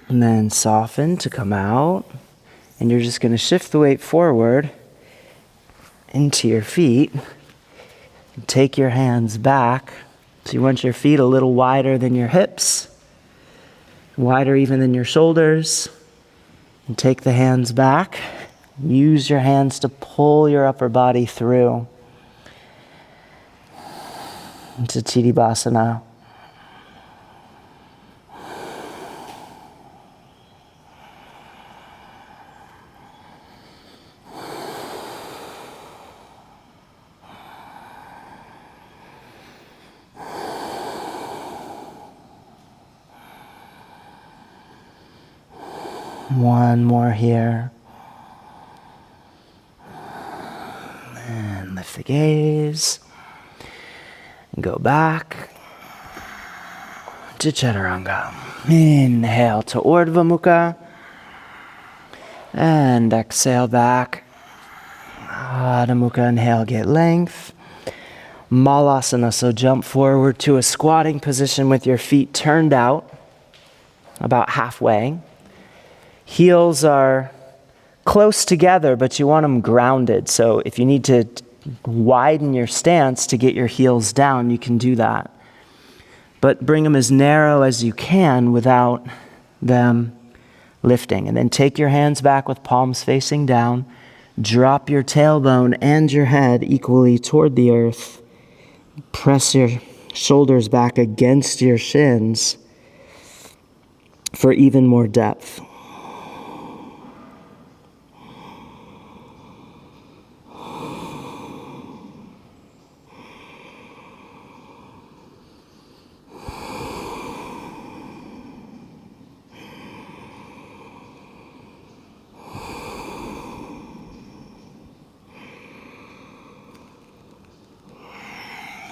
Speaker 1: And then soften to come out. And you're just going to shift the weight forward into your feet. And take your hands back. So you want your feet a little wider than your hips. Wider even than your shoulders. And take the hands back. Use your hands to pull your upper body through into Tadasana. One more here. And lift the gaze. And go back to Chaturanga. Inhale to Urdhva Mukha. And exhale back. Adho Mukha, inhale, get length. Malasana, so jump forward to a squatting position with your feet turned out about halfway. Heels are close together, but you want them grounded. So if you need to widen your stance to get your heels down, you can do that. But bring them as narrow as you can without them lifting. And then take your hands back with palms facing down. Drop your tailbone and your head equally toward the earth. Press your shoulders back against your shins for even more depth.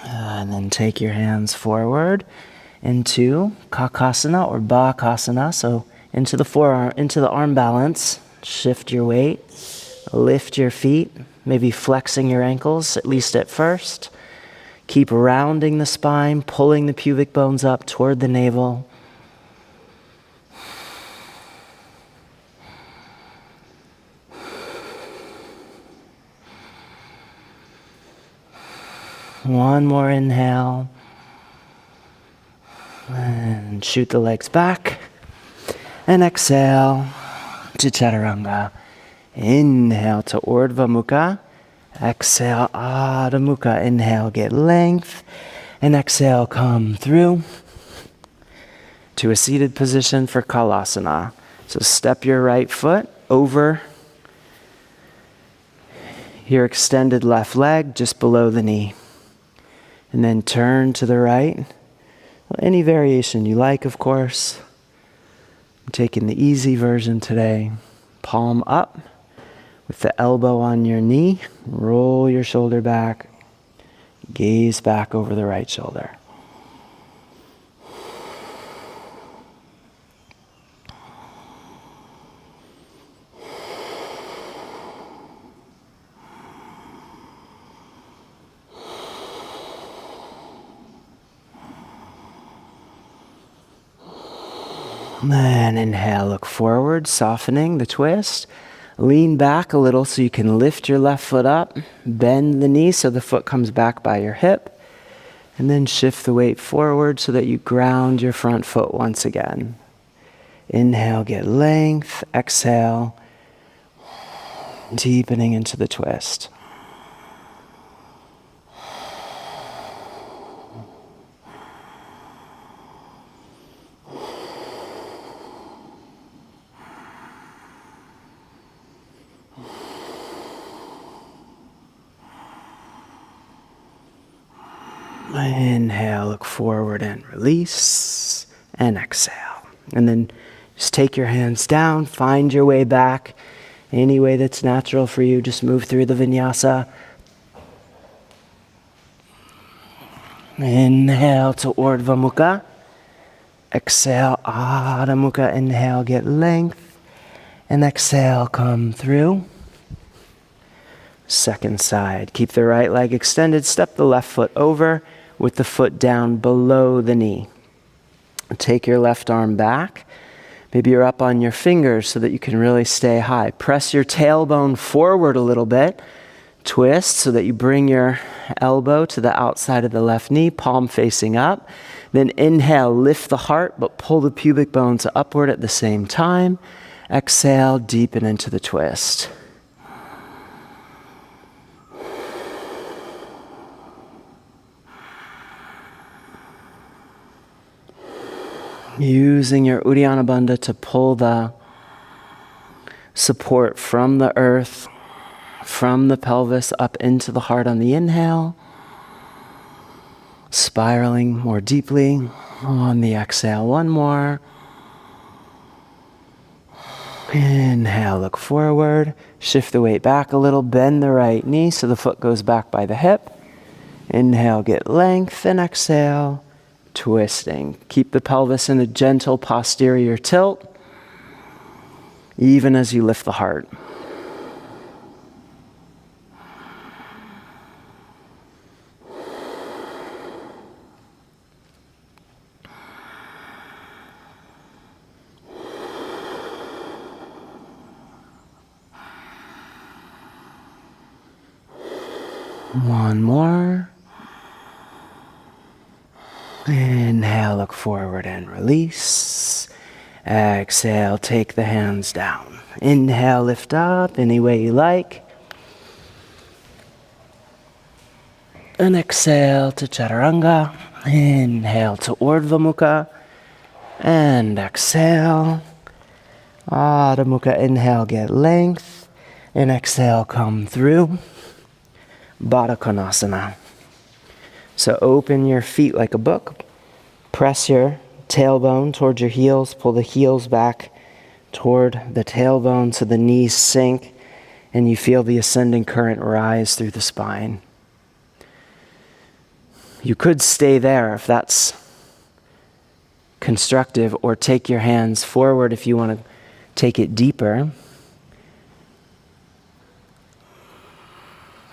Speaker 1: And then take your hands forward into Kakasana or Bakasana. So into the forearm, into the arm balance. Shift your weight. Lift your feet. Maybe flexing your ankles, at least at first. Keep rounding the spine, pulling the pubic bones up toward the navel. One more inhale. And shoot the legs back. And exhale to Chaturanga. Inhale to Urdhva Mukha. Exhale, Adho Mukha. Inhale, get length. And exhale, come through to a seated position for Kalasana. So step your right foot over your extended left leg just below the knee. And then turn to the right. Well, any variation you like, of course. I'm taking the easy version today. Palm up with the elbow on your knee. Roll your shoulder back. Gaze back over the right shoulder. Then inhale, look forward, softening the twist. Lean back a little so you can lift your left foot up. Bend the knee so the foot comes back by your hip. And then shift the weight forward so that you ground your front foot once again. Inhale, get length. Exhale, deepening into the twist. Inhale, look forward and release, and exhale. And then just take your hands down, find your way back. Any way that's natural for you, just move through the vinyasa. Inhale to Urdhva Mukha. Exhale, Adho Mukha. Inhale, get length. And exhale, come through. Second side. Keep the right leg extended. Step the left foot over with the foot down below the knee. Take your left arm back. Maybe you're up on your fingers so that you can really stay high. Press your tailbone forward a little bit. Twist so that you bring your elbow to the outside of the left knee, palm facing up. Then inhale, lift the heart, but pull the pubic bones upward at the same time. Exhale, deepen into the twist. Using your Uddiyana Bandha to pull the support from the earth, from the pelvis up into the heart on the inhale. Spiraling more deeply on the exhale. One more. Inhale, look forward. Shift the weight back a little. Bend the right knee so the foot goes back by the hip. Inhale, get length, and exhale. Twisting. Keep the pelvis in a gentle posterior tilt, even as you lift the heart. One more. Inhale, look forward and release. Exhale, take the hands down. Inhale, lift up any way you like. And exhale to Chaturanga. Inhale to Urdhva Mukha. And exhale. Adho Mukha. Inhale, get length. And exhale, come through. Baddha Konasana. So open your feet like a book. Press your tailbone towards your heels. Pull the heels back toward the tailbone so the knees sink and you feel the ascending current rise through the spine. You could stay there if that's constructive, or take your hands forward if you want to take it deeper.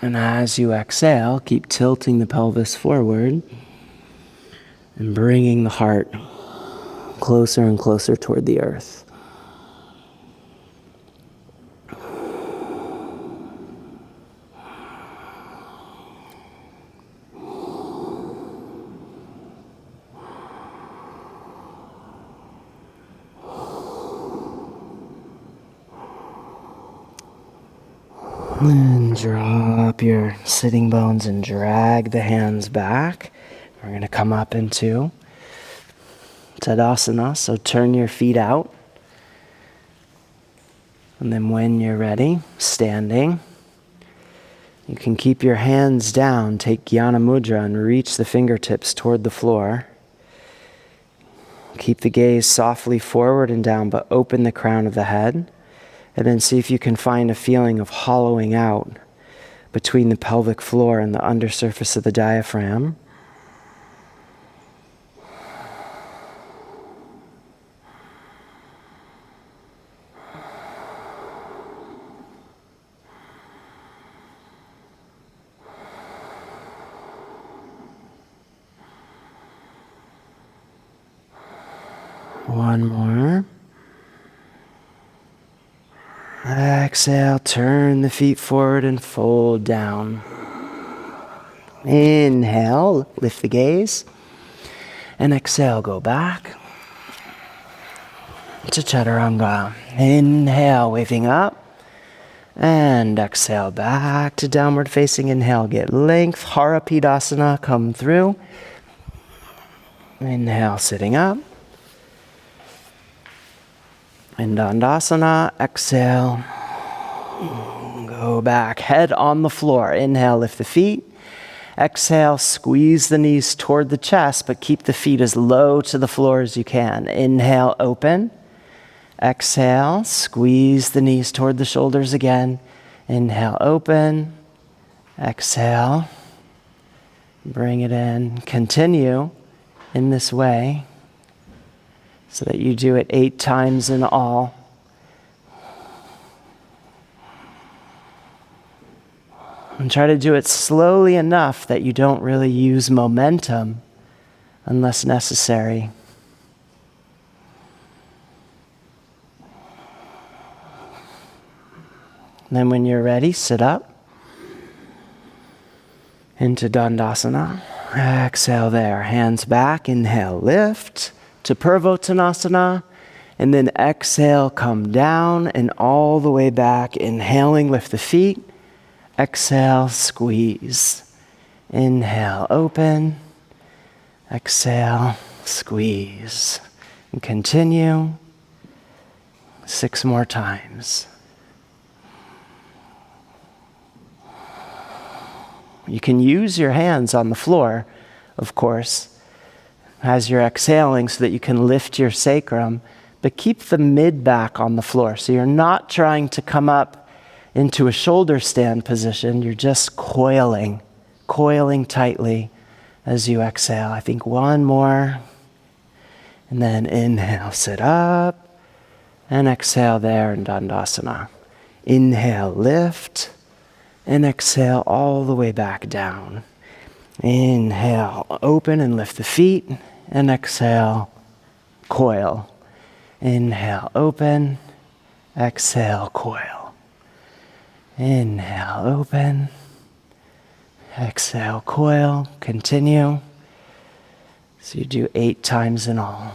Speaker 1: And as you exhale, keep tilting the pelvis forward and bringing the heart closer and closer toward the earth. And drop your sitting bones and drag the hands back. We're going to come up into Tadasana, so turn your feet out. And then when you're ready, standing, You can keep your hands down, take Jnana Mudra and reach the fingertips toward the floor. Keep the gaze softly forward and down, but open the crown of the head. And then see if you can find a feeling of hollowing out between the pelvic floor and the undersurface of the diaphragm. One more. Exhale, turn the feet forward and fold down. Inhale, lift the gaze. And exhale, go back to Chaturanga. Inhale, waving up. And exhale, back to downward facing. Inhale, get length. Harapidasana, come through. Inhale, sitting up. And Dandasana, exhale. Go back, head on the floor. Inhale, lift the feet. Exhale, squeeze the knees toward the chest, but keep the feet as low to the floor as you can. Inhale, open. Exhale, squeeze the knees toward the shoulders again. Inhale, open. Exhale, bring it in. Continue in this way so that you do it 8 times in all. And try to do it slowly enough that you don't really use momentum unless necessary. And then when you're ready, sit up into Dandasana. Exhale there, hands back, inhale, lift to Purvottanasana, and then exhale, come down and all the way back. Inhaling, lift the feet. Exhale, squeeze. Inhale, open. Exhale, squeeze. And continue 6 more times. You can use your hands on the floor, of course, as you're exhaling so that you can lift your sacrum, but keep the mid back on the floor. So you're not trying to come up into a shoulder stand position. You're just coiling tightly as you exhale. I think 1 more. And then inhale, sit up. And exhale there in Dandasana. Inhale, lift. And exhale all the way back down. Inhale, open and lift the feet. And exhale, coil. Inhale, open. Exhale, coil. Inhale, open. Exhale, coil. Continue. So you do 8 times in all.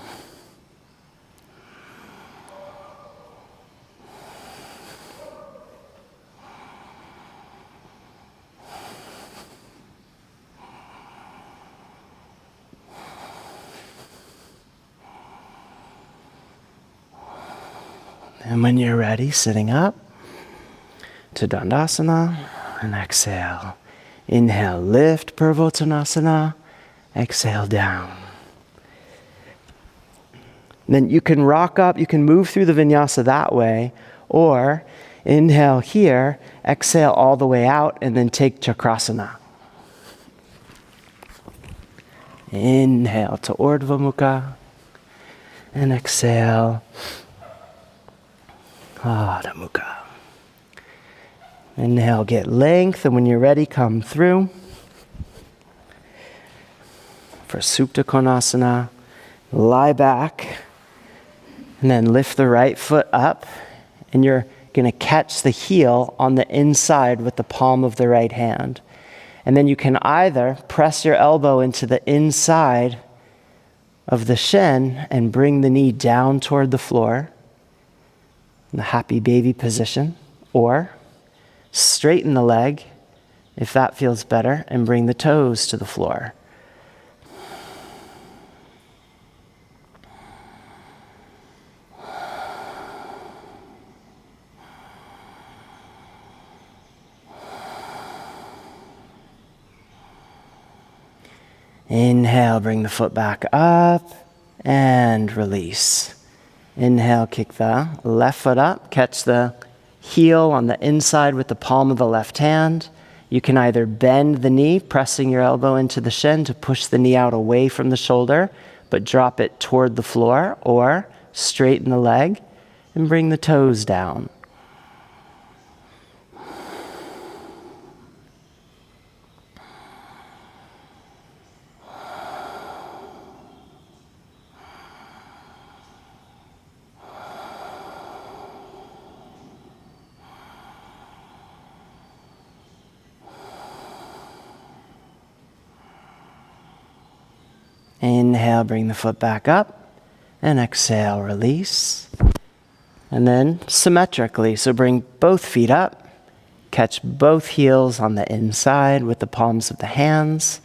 Speaker 1: And when you're ready, sitting up to Dandasana, and exhale. Inhale, lift, Purvottanasana. Exhale, down. Then you can rock up, you can move through the vinyasa that way, or inhale here, exhale all the way out, and then take Chakrasana. Inhale to Urdhva Mukha, and exhale, Adho Mukha. Inhale, get length, and when you're ready, come through for Supta Konasana. Lie back, and then lift the right foot up, and you're going to catch the heel on the inside with the palm of the right hand. And then you can either press your elbow into the inside of the shin and bring the knee down toward the floor, in the happy baby position, or straighten the leg, if that feels better, and bring the toes to the floor. Inhale, bring the foot back up and release. Inhale, kick the left foot up, catch the heel on the inside with the palm of the left hand. You can either bend the knee, pressing your elbow into the shin to push the knee out away from the shoulder, but drop it toward the floor, or straighten the leg and bring the toes down. Inhale, bring the foot back up, and exhale, release. And then symmetrically, so bring both feet up, catch both heels on the inside with the palms of the hands.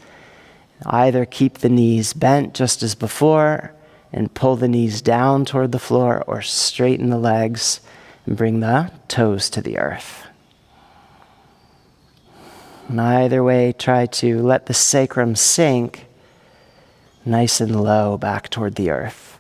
Speaker 1: Either keep the knees bent just as before and pull the knees down toward the floor, or straighten the legs and bring the toes to the earth. And either way, try to let the sacrum sink nice and low back toward the earth.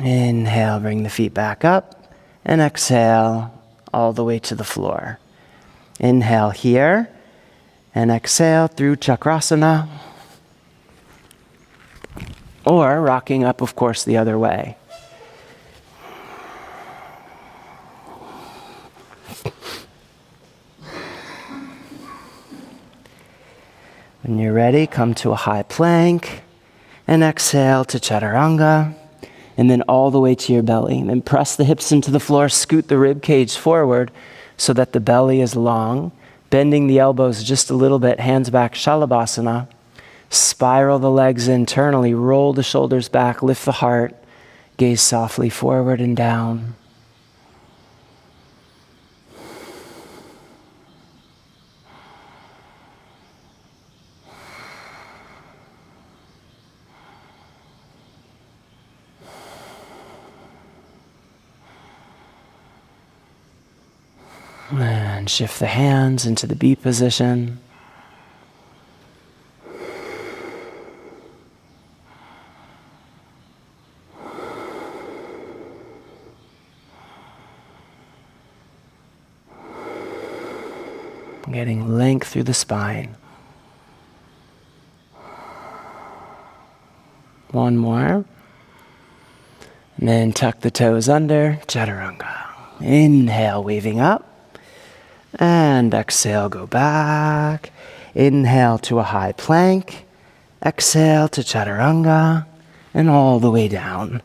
Speaker 1: Inhale, bring the feet back up, and exhale all the way to the floor. Inhale here, and exhale through Chakrasana. Or rocking up, of course, the other way. When you're ready, come to a high plank and exhale to Chaturanga, and then all the way to your belly. And then press the hips into the floor, scoot the rib cage forward so that the belly is long, bending the elbows just a little bit, hands back, Shalabhasana. Spiral the legs internally, roll the shoulders back, lift the heart, gaze softly forward and down. And shift the hands into the B position. Getting length through the spine. One more. And then tuck the toes under, Chaturanga. Inhale, waving up. And exhale, go back. Inhale to a high plank. Exhale to Chaturanga. And all the way down.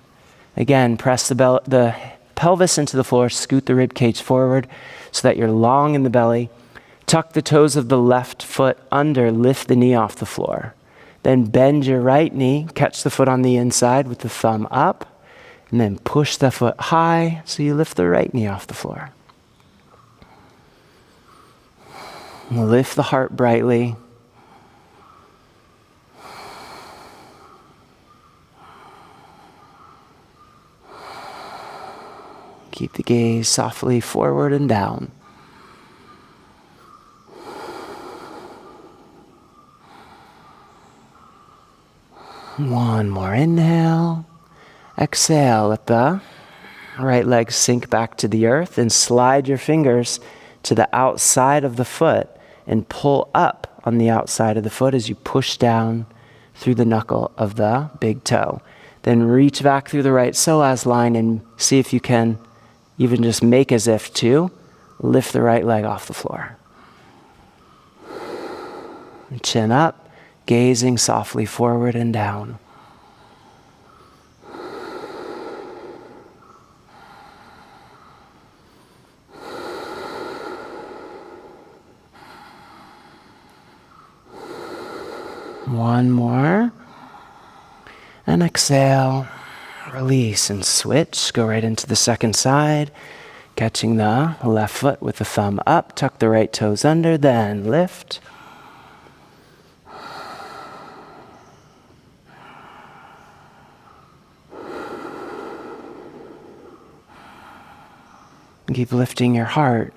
Speaker 1: Again, press the pelvis into the floor, scoot the rib cage forward so that you're long in the belly. Tuck the toes of the left foot under, lift the knee off the floor. Then bend your right knee, catch the foot on the inside with the thumb up, and then push the foot high so you lift the right knee off the floor. Lift the heart brightly. Keep the gaze softly forward and down. One more inhale. Exhale, let the right leg sink back to the earth, and slide your fingers to the outside of the foot and pull up on the outside of the foot as you push down through the knuckle of the big toe. Then reach back through the right psoas line and see if you can even just make as if to lift the right leg off the floor. Chin up. Gazing softly forward and down. One more. And exhale. Release and switch. Go right into the second side. Catching the left foot with the thumb up. Tuck the right toes under. Then lift. Keep lifting your heart.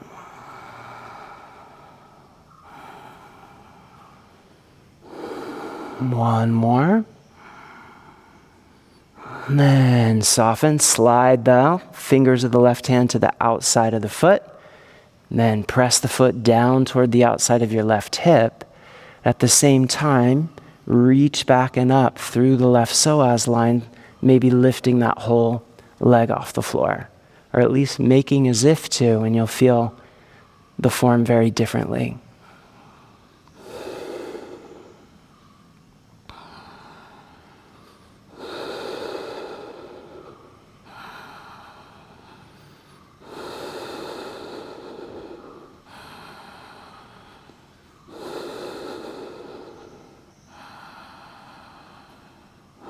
Speaker 1: One more. And then soften, slide the fingers of the left hand to the outside of the foot. And then press the foot down toward the outside of your left hip. At the same time, reach back and up through the left psoas line, maybe lifting that whole leg off the floor, or at least making as if to, and you'll feel the form very differently.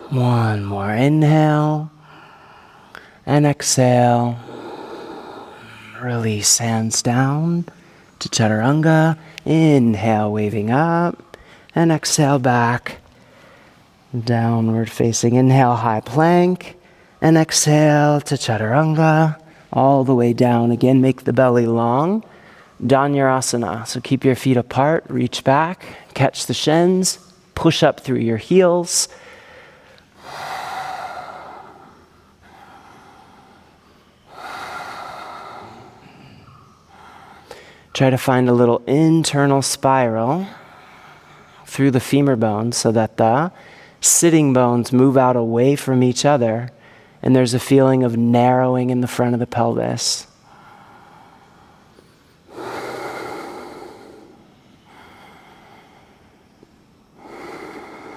Speaker 1: One more inhale and exhale. Release hands down to chaturanga. Inhale, waving up, and exhale back. Downward facing. Inhale, high plank, and exhale to chaturanga. All the way down. Again, make the belly long. Dhanurasana. So keep your feet apart, reach back, catch the shins, push up through your heels. Try to find a little internal spiral through the femur bones so that the sitting bones move out away from each other, and there's a feeling of narrowing in the front of the pelvis.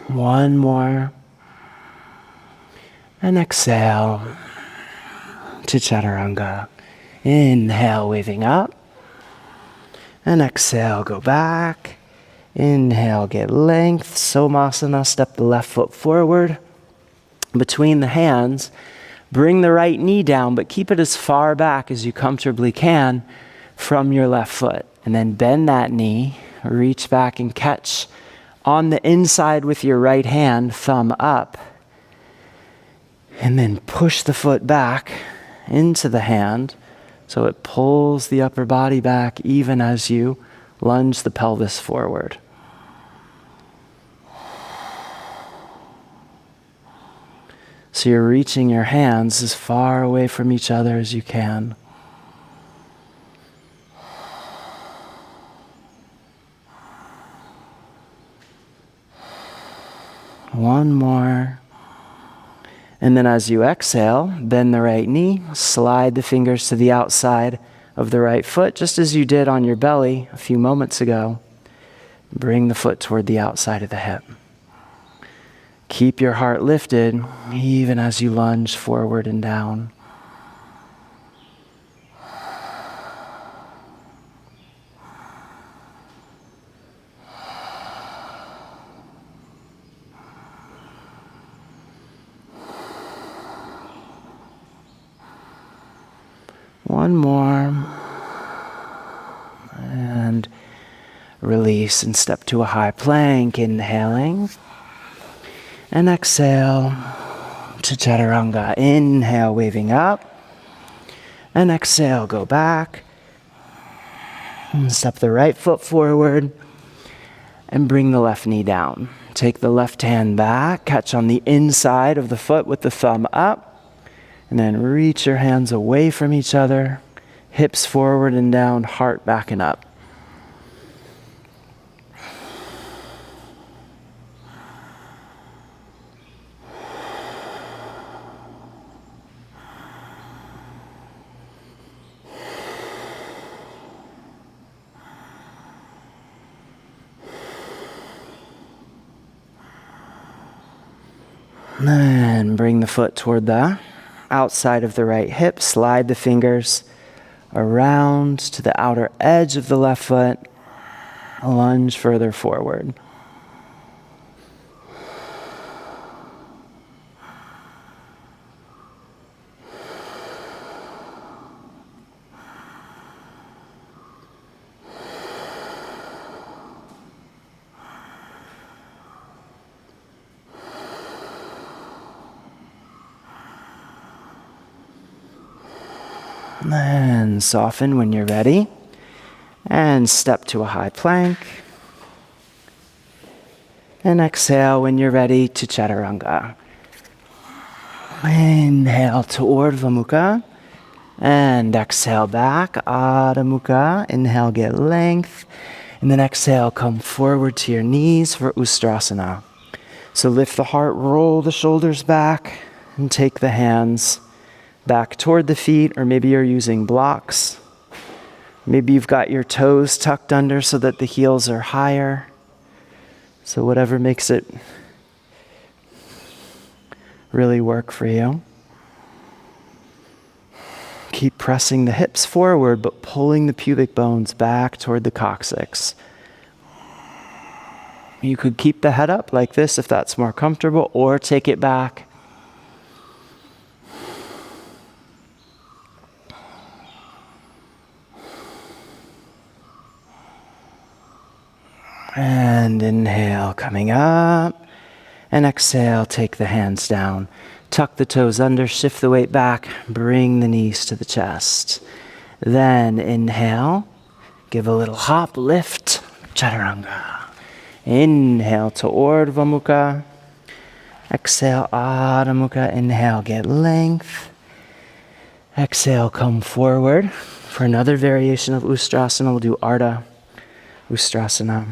Speaker 1: One more. And exhale to chaturanga. Inhale, waving up. And exhale, go back. Inhale, get length. Somasana, step the left foot forward. Between the hands, bring the right knee down, but keep it as far back as you comfortably can from your left foot. And then bend that knee, reach back and catch on the inside with your right hand, thumb up. And then push the foot back into the hand. So it pulls the upper body back even as you lunge the pelvis forward. So you're reaching your hands as far away from each other as you can. One more. And then as you exhale, bend the right knee, slide the fingers to the outside of the right foot, just as you did on your belly a few moments ago. Bring the foot toward the outside of the hip. Keep your heart lifted even as you lunge forward and down. One more. And release and step to a high plank, inhaling. And exhale to chaturanga. Inhale, waving up. And exhale, go back. And step the right foot forward. And bring the left knee down. Take the left hand back. Catch on the inside of the foot with the thumb up. And then reach your hands away from each other. Hips forward and down, heart back and up. And bring the foot toward the outside of the right hip. Slide the fingers around to the outer edge of the left foot. Lunge further forward. And soften when you're ready. And step to a high plank. And exhale when you're ready to chaturanga. Inhale to Urdhva Mukha. And exhale back, Adho Mukha. Inhale, get length. And then exhale, come forward to your knees for Ustrasana. So lift the heart, roll the shoulders back, and take the hands back toward the feet, or maybe you're using blocks. Maybe you've got your toes tucked under so that the heels are higher. So whatever makes it really work for you. Keep pressing the hips forward, but pulling the pubic bones back toward the coccyx. You could keep the head up like this if that's more comfortable, or take it back. And inhale, coming up. And exhale, take the hands down. Tuck the toes under, shift the weight back, bring the knees to the chest. Then inhale, give a little hop, lift, chaturanga. Inhale to Urdhva Mukha. Exhale, Adho Mukha. Inhale, get length. Exhale, come forward. For another variation of Ustrasana, we'll do Ardha Ustrasana.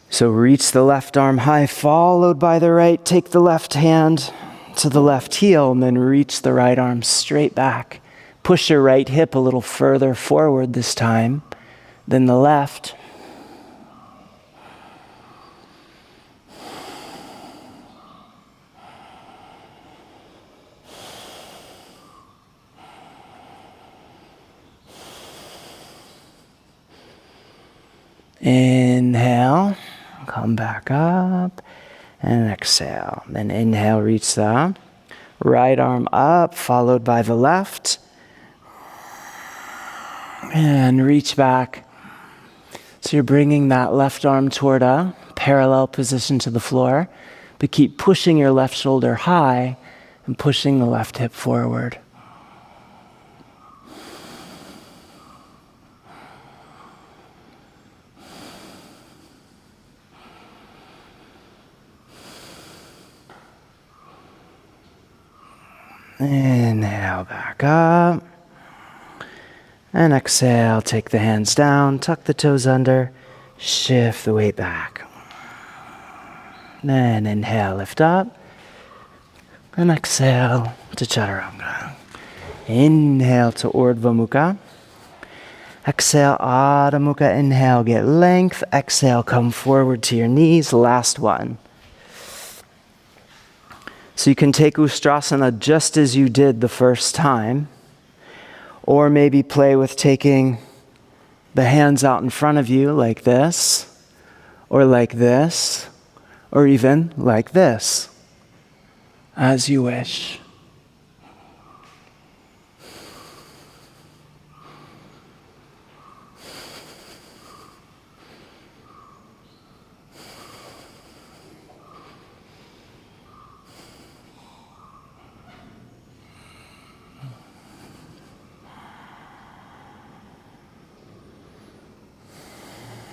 Speaker 1: So reach the left arm high, followed by the right. Take the left hand to the left heel, and then reach the right arm straight back. Push your right hip a little further forward this time than the left. Inhale. Come back up and exhale. Then inhale, reach the right arm up, followed by the left. And reach back. So you're bringing that left arm toward a parallel position to the floor, but keep pushing your left shoulder high and pushing the left hip forward. Inhale, back up. And exhale, take the hands down, tuck the toes under, shift the weight back. Then inhale, lift up. And exhale to chaturanga. Inhale to Urdhva Mukha. Exhale, Adho Mukha. Inhale, get length. Exhale, come forward to your knees. Last one. So you can take Ustrasana just as you did the first time, or maybe play with taking the hands out in front of you like this, or even like this, as you wish.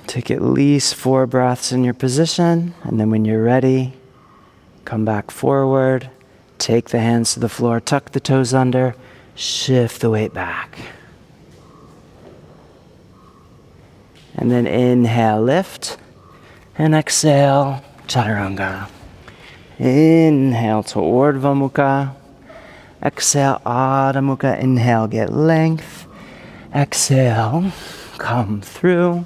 Speaker 1: Take at least 4 breaths in your position, and then when you're ready, come back forward, take the hands to the floor, tuck the toes under, shift the weight back. And then inhale, lift, and exhale, chaturanga. Inhale to Urdhva Mukha. Exhale, Adho Mukha. Inhale, get length. Exhale, come through.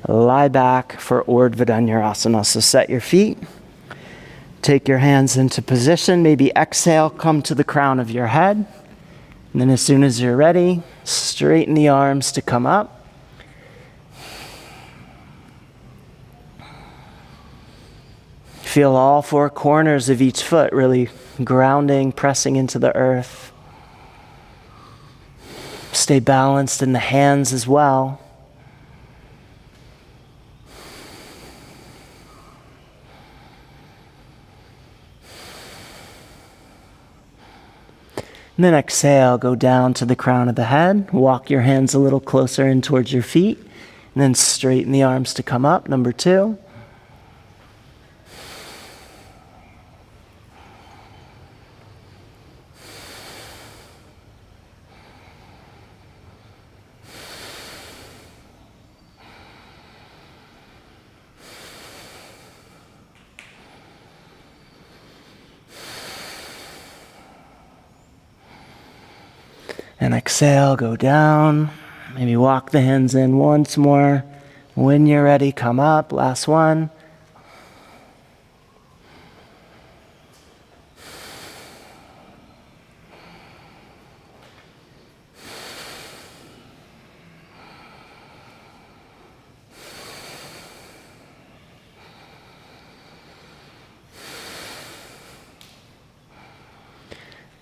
Speaker 1: Lie back for Urdhva Dhanurasana. So set your feet. Take your hands into position. Maybe exhale, come to the crown of your head. And then as soon as you're ready, straighten the arms to come up. Feel all 4 corners of each foot really grounding, pressing into the earth. Stay balanced in the hands as well. And then exhale, go down to the crown of the head. Walk your hands a little closer in towards your feet. And then straighten the arms to come up. Number 2. And exhale, go down. Maybe walk the hands in once more. When you're ready, come up. Last one.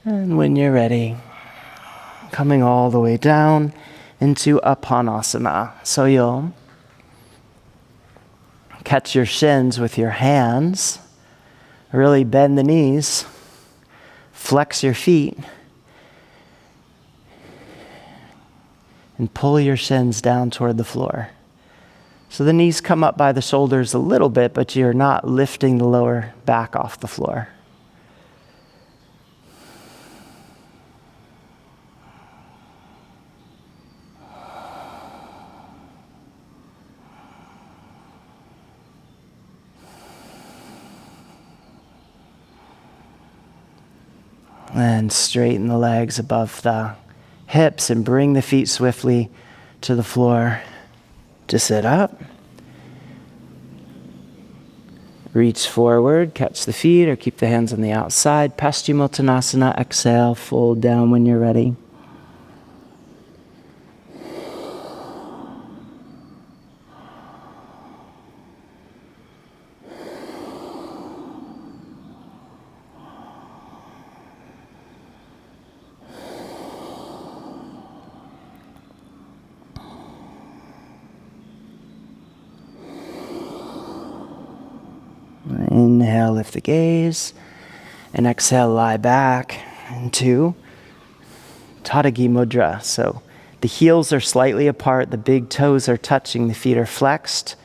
Speaker 1: And when you're ready, coming all the way down into Apanasana. So you'll catch your shins with your hands, really bend the knees, flex your feet, and pull your shins down toward the floor. So the knees come up by the shoulders a little bit, but you're not lifting the lower back off the floor. And straighten the legs above the hips and bring the feet swiftly to the floor to sit up. Reach forward, catch the feet, or keep the hands on the outside. Paschimottanasana, exhale, fold down when you're ready. Inhale, lift the gaze, and exhale, lie back into Tadagi Mudra. So the heels are slightly apart, the big toes are touching, the feet are flexed,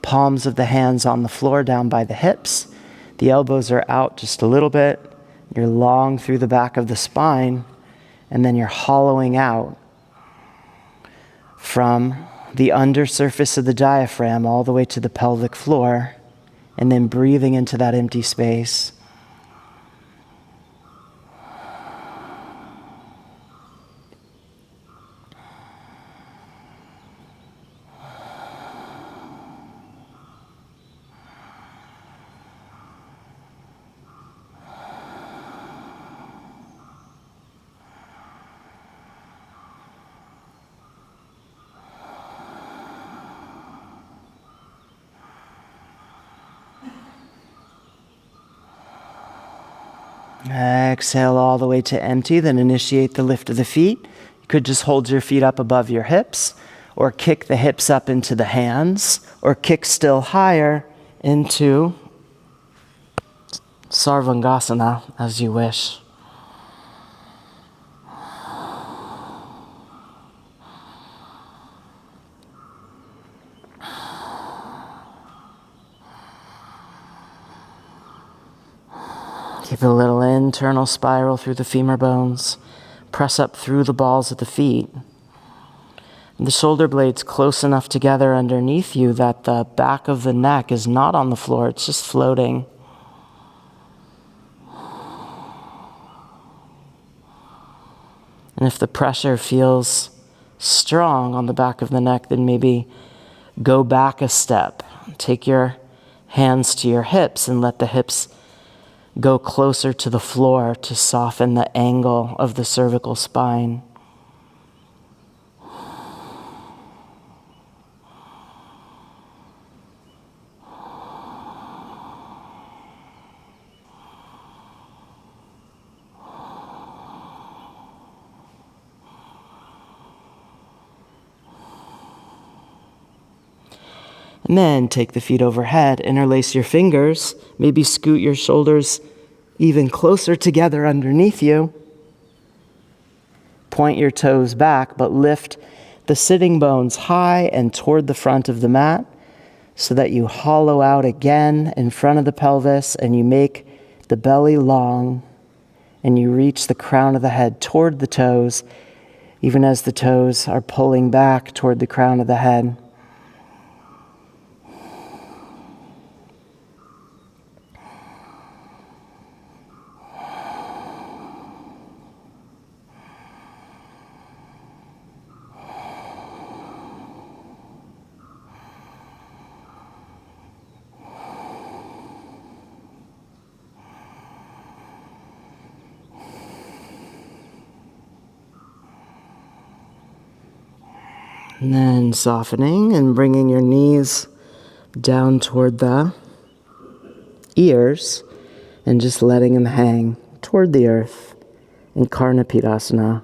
Speaker 1: palms of the hands on the floor down by the hips, the elbows are out just a little bit, you're long through the back of the spine, and then you're hollowing out from the undersurface of the diaphragm all the way to the pelvic floor, and then breathing into that empty space. Exhale all the way to empty, then initiate the lift of the feet. You could just hold your feet up above your hips, or kick the hips up into the hands, or kick still higher into Sarvangasana, as you wish. Keep a little internal spiral through the femur bones. Press up through the balls of the feet. And the shoulder blades close enough together underneath you that the back of the neck is not on the floor, it's just floating. And if the pressure feels strong on the back of the neck, then maybe go back a step. Take your hands to your hips and let the hips go closer to the floor to soften the angle of the cervical spine. And then take the feet overhead, interlace your fingers, maybe scoot your shoulders even closer together underneath you. point your toes back, but lift the sitting bones high and toward the front of the mat so that you hollow out again in front of the pelvis and you make the belly long and you reach the crown of the head toward the toes, even as the toes are pulling back toward the crown of the head. And then softening and bringing your knees down toward the ears and just letting them hang toward the earth in Karnapidasana.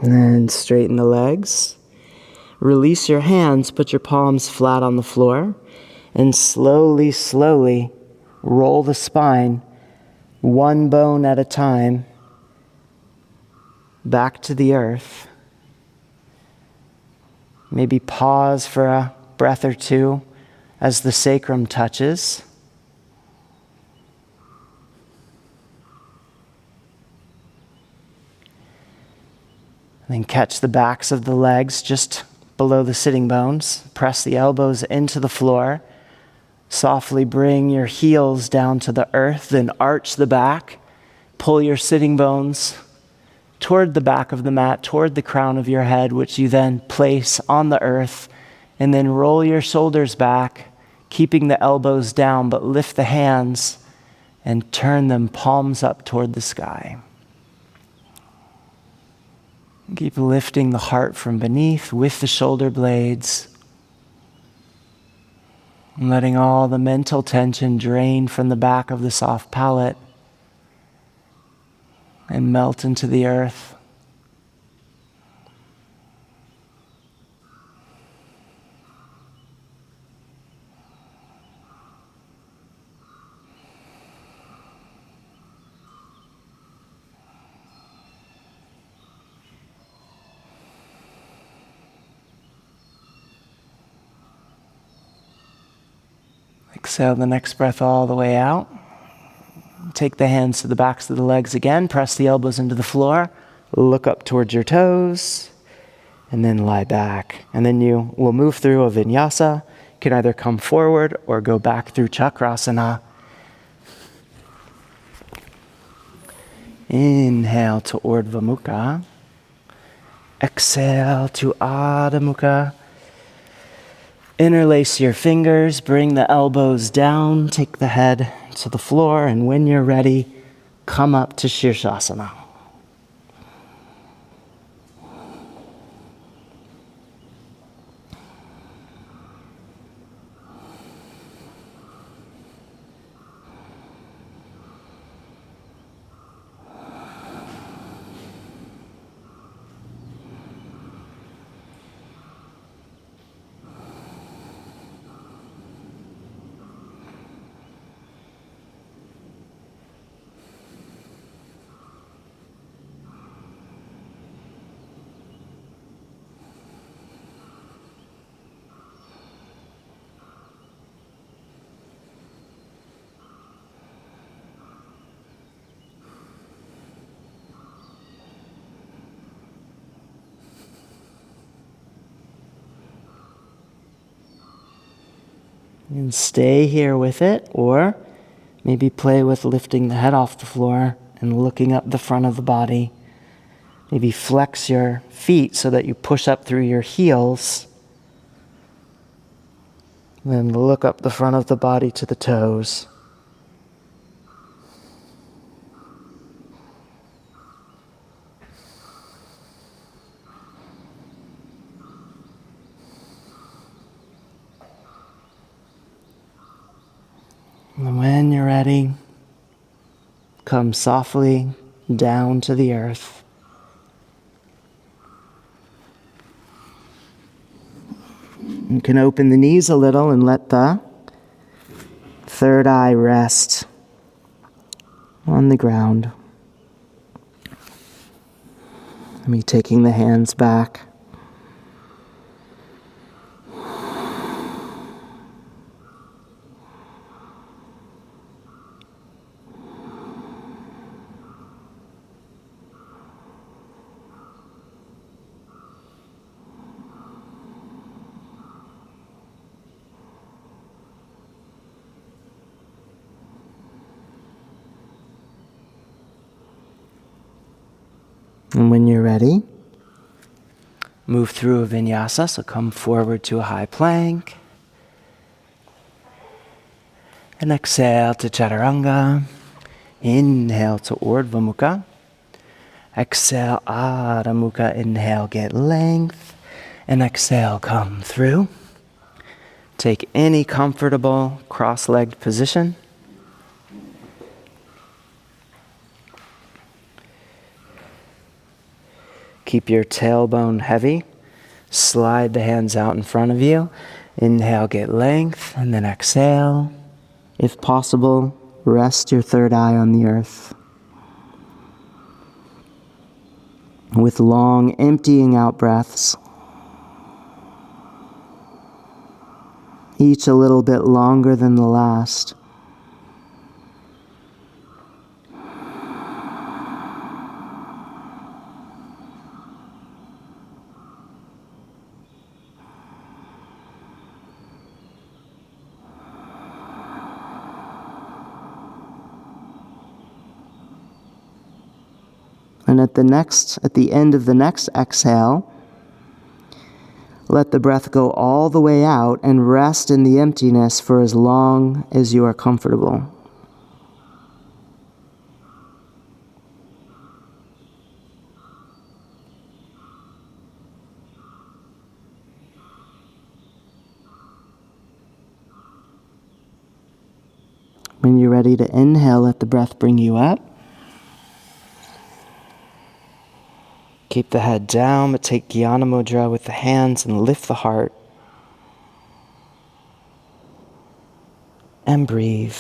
Speaker 1: And then straighten the legs. Release your hands, put your palms flat on the floor, and slowly, slowly roll the spine, one bone at a time, back to the earth. Maybe pause for a breath or two as the sacrum touches. And then catch the backs of the legs just below the sitting bones. Press the elbows into the floor. Softly bring your heels down to the earth, then arch the back. Pull your sitting bones toward the back of the mat, toward the crown of your head, which you then place on the earth. And then roll your shoulders back, keeping the elbows down, but lift the hands and turn them palms up toward the sky. Keep lifting the heart from beneath with the shoulder blades. And letting all the mental tension drain from the back of the soft palate and melt into the earth. Exhale the next breath all the way out. Take the hands to the backs of the legs again. Press the elbows into the floor. Look up towards your toes. And then lie back. And then you will move through a vinyasa. You can either come forward or go back through chakrasana. Inhale to Urdhva Mukha. Exhale to Adho Mukha. Interlace your fingers, bring the elbows down, take the head to the floor, and when you're ready, come up to Shirshasana. And stay here with it, or maybe play with lifting the head off the floor and looking up the front of the body. Maybe flex your feet so that you push up through your heels. Then look up the front of the body to the toes. And when you're ready, come softly down to the earth. You can open the knees a little and let the third eye rest on the ground. Me taking the hands back. And when you're ready, move through a vinyasa, so come forward to a high plank. And exhale to chaturanga. Inhale to urdhva mukha. Exhale, adho mukha. Inhale, get length. And exhale, come through. Take any comfortable cross-legged position. Keep your tailbone heavy. Slide the hands out in front of you. Inhale, get length, and then exhale. If possible, rest your third eye on the earth. With long, emptying out breaths. Each a little bit longer than the last. And at the end of the next exhale, let the breath go all the way out and rest in the emptiness for as long as you are comfortable. When you're ready to inhale, let the breath bring you up. Keep the head down, but take Jnana Mudra with the hands and lift the heart. And breathe.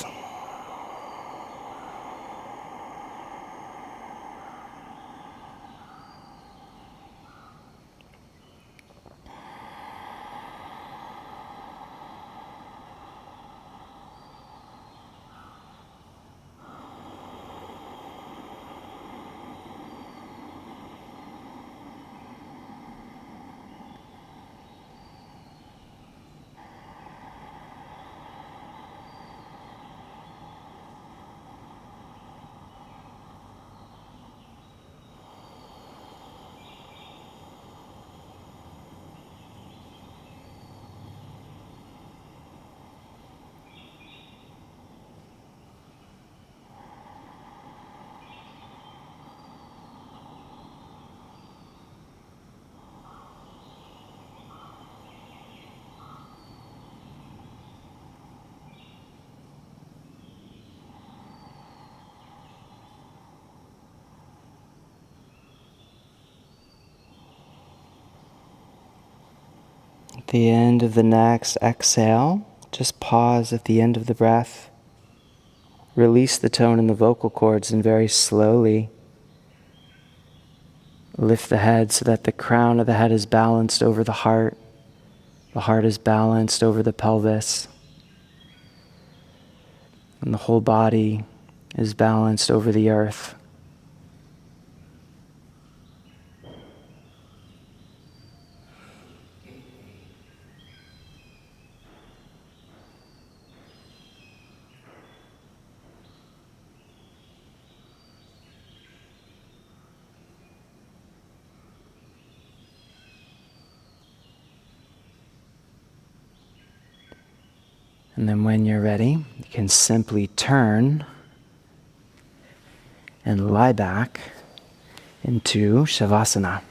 Speaker 1: At the end of the next exhale, just pause at the end of the breath. Release the tone in the vocal cords and very slowly lift the head so that the crown of the head is balanced over the heart. The heart is balanced over the pelvis. And the whole body is balanced over the earth. And then when you're ready, you can simply turn and lie back into Shavasana.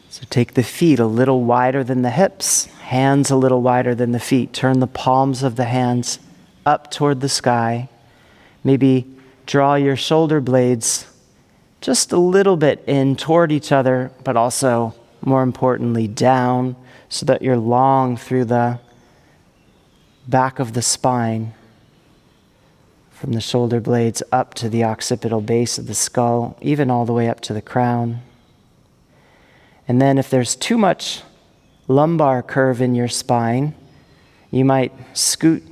Speaker 1: So take the feet a little wider than the hips, hands a little wider than the feet. Turn the palms of the hands up toward the sky. Maybe draw your shoulder blades just a little bit in toward each other, but also, more importantly, down so that you're long through the back of the spine, from the shoulder blades up to the occipital base of the skull, even all the way up to the crown. And then if there's too much lumbar curve in your spine, you might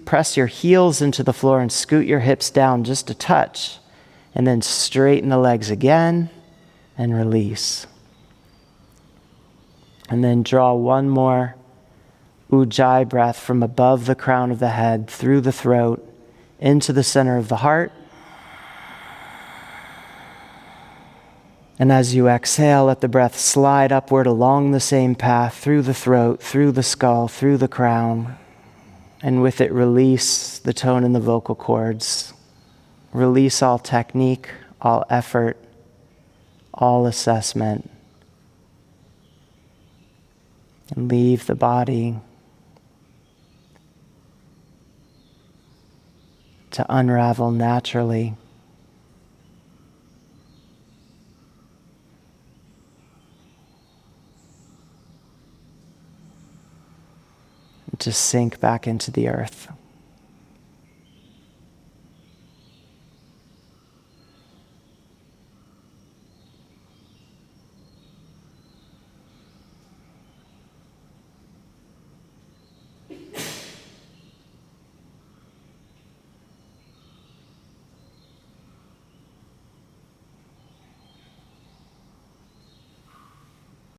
Speaker 1: press your heels into the floor and scoot your hips down just a touch, and then straighten the legs again and release. And then draw one more Ujjayi breath from above the crown of the head, through the throat, into the center of the heart. And as you exhale, let the breath slide upward along the same path, through the throat, through the skull, through the crown. And with it, release the tone in the vocal cords. Release all technique, all effort, all assessment. And leave the body to unravel naturally. To sink back into the earth.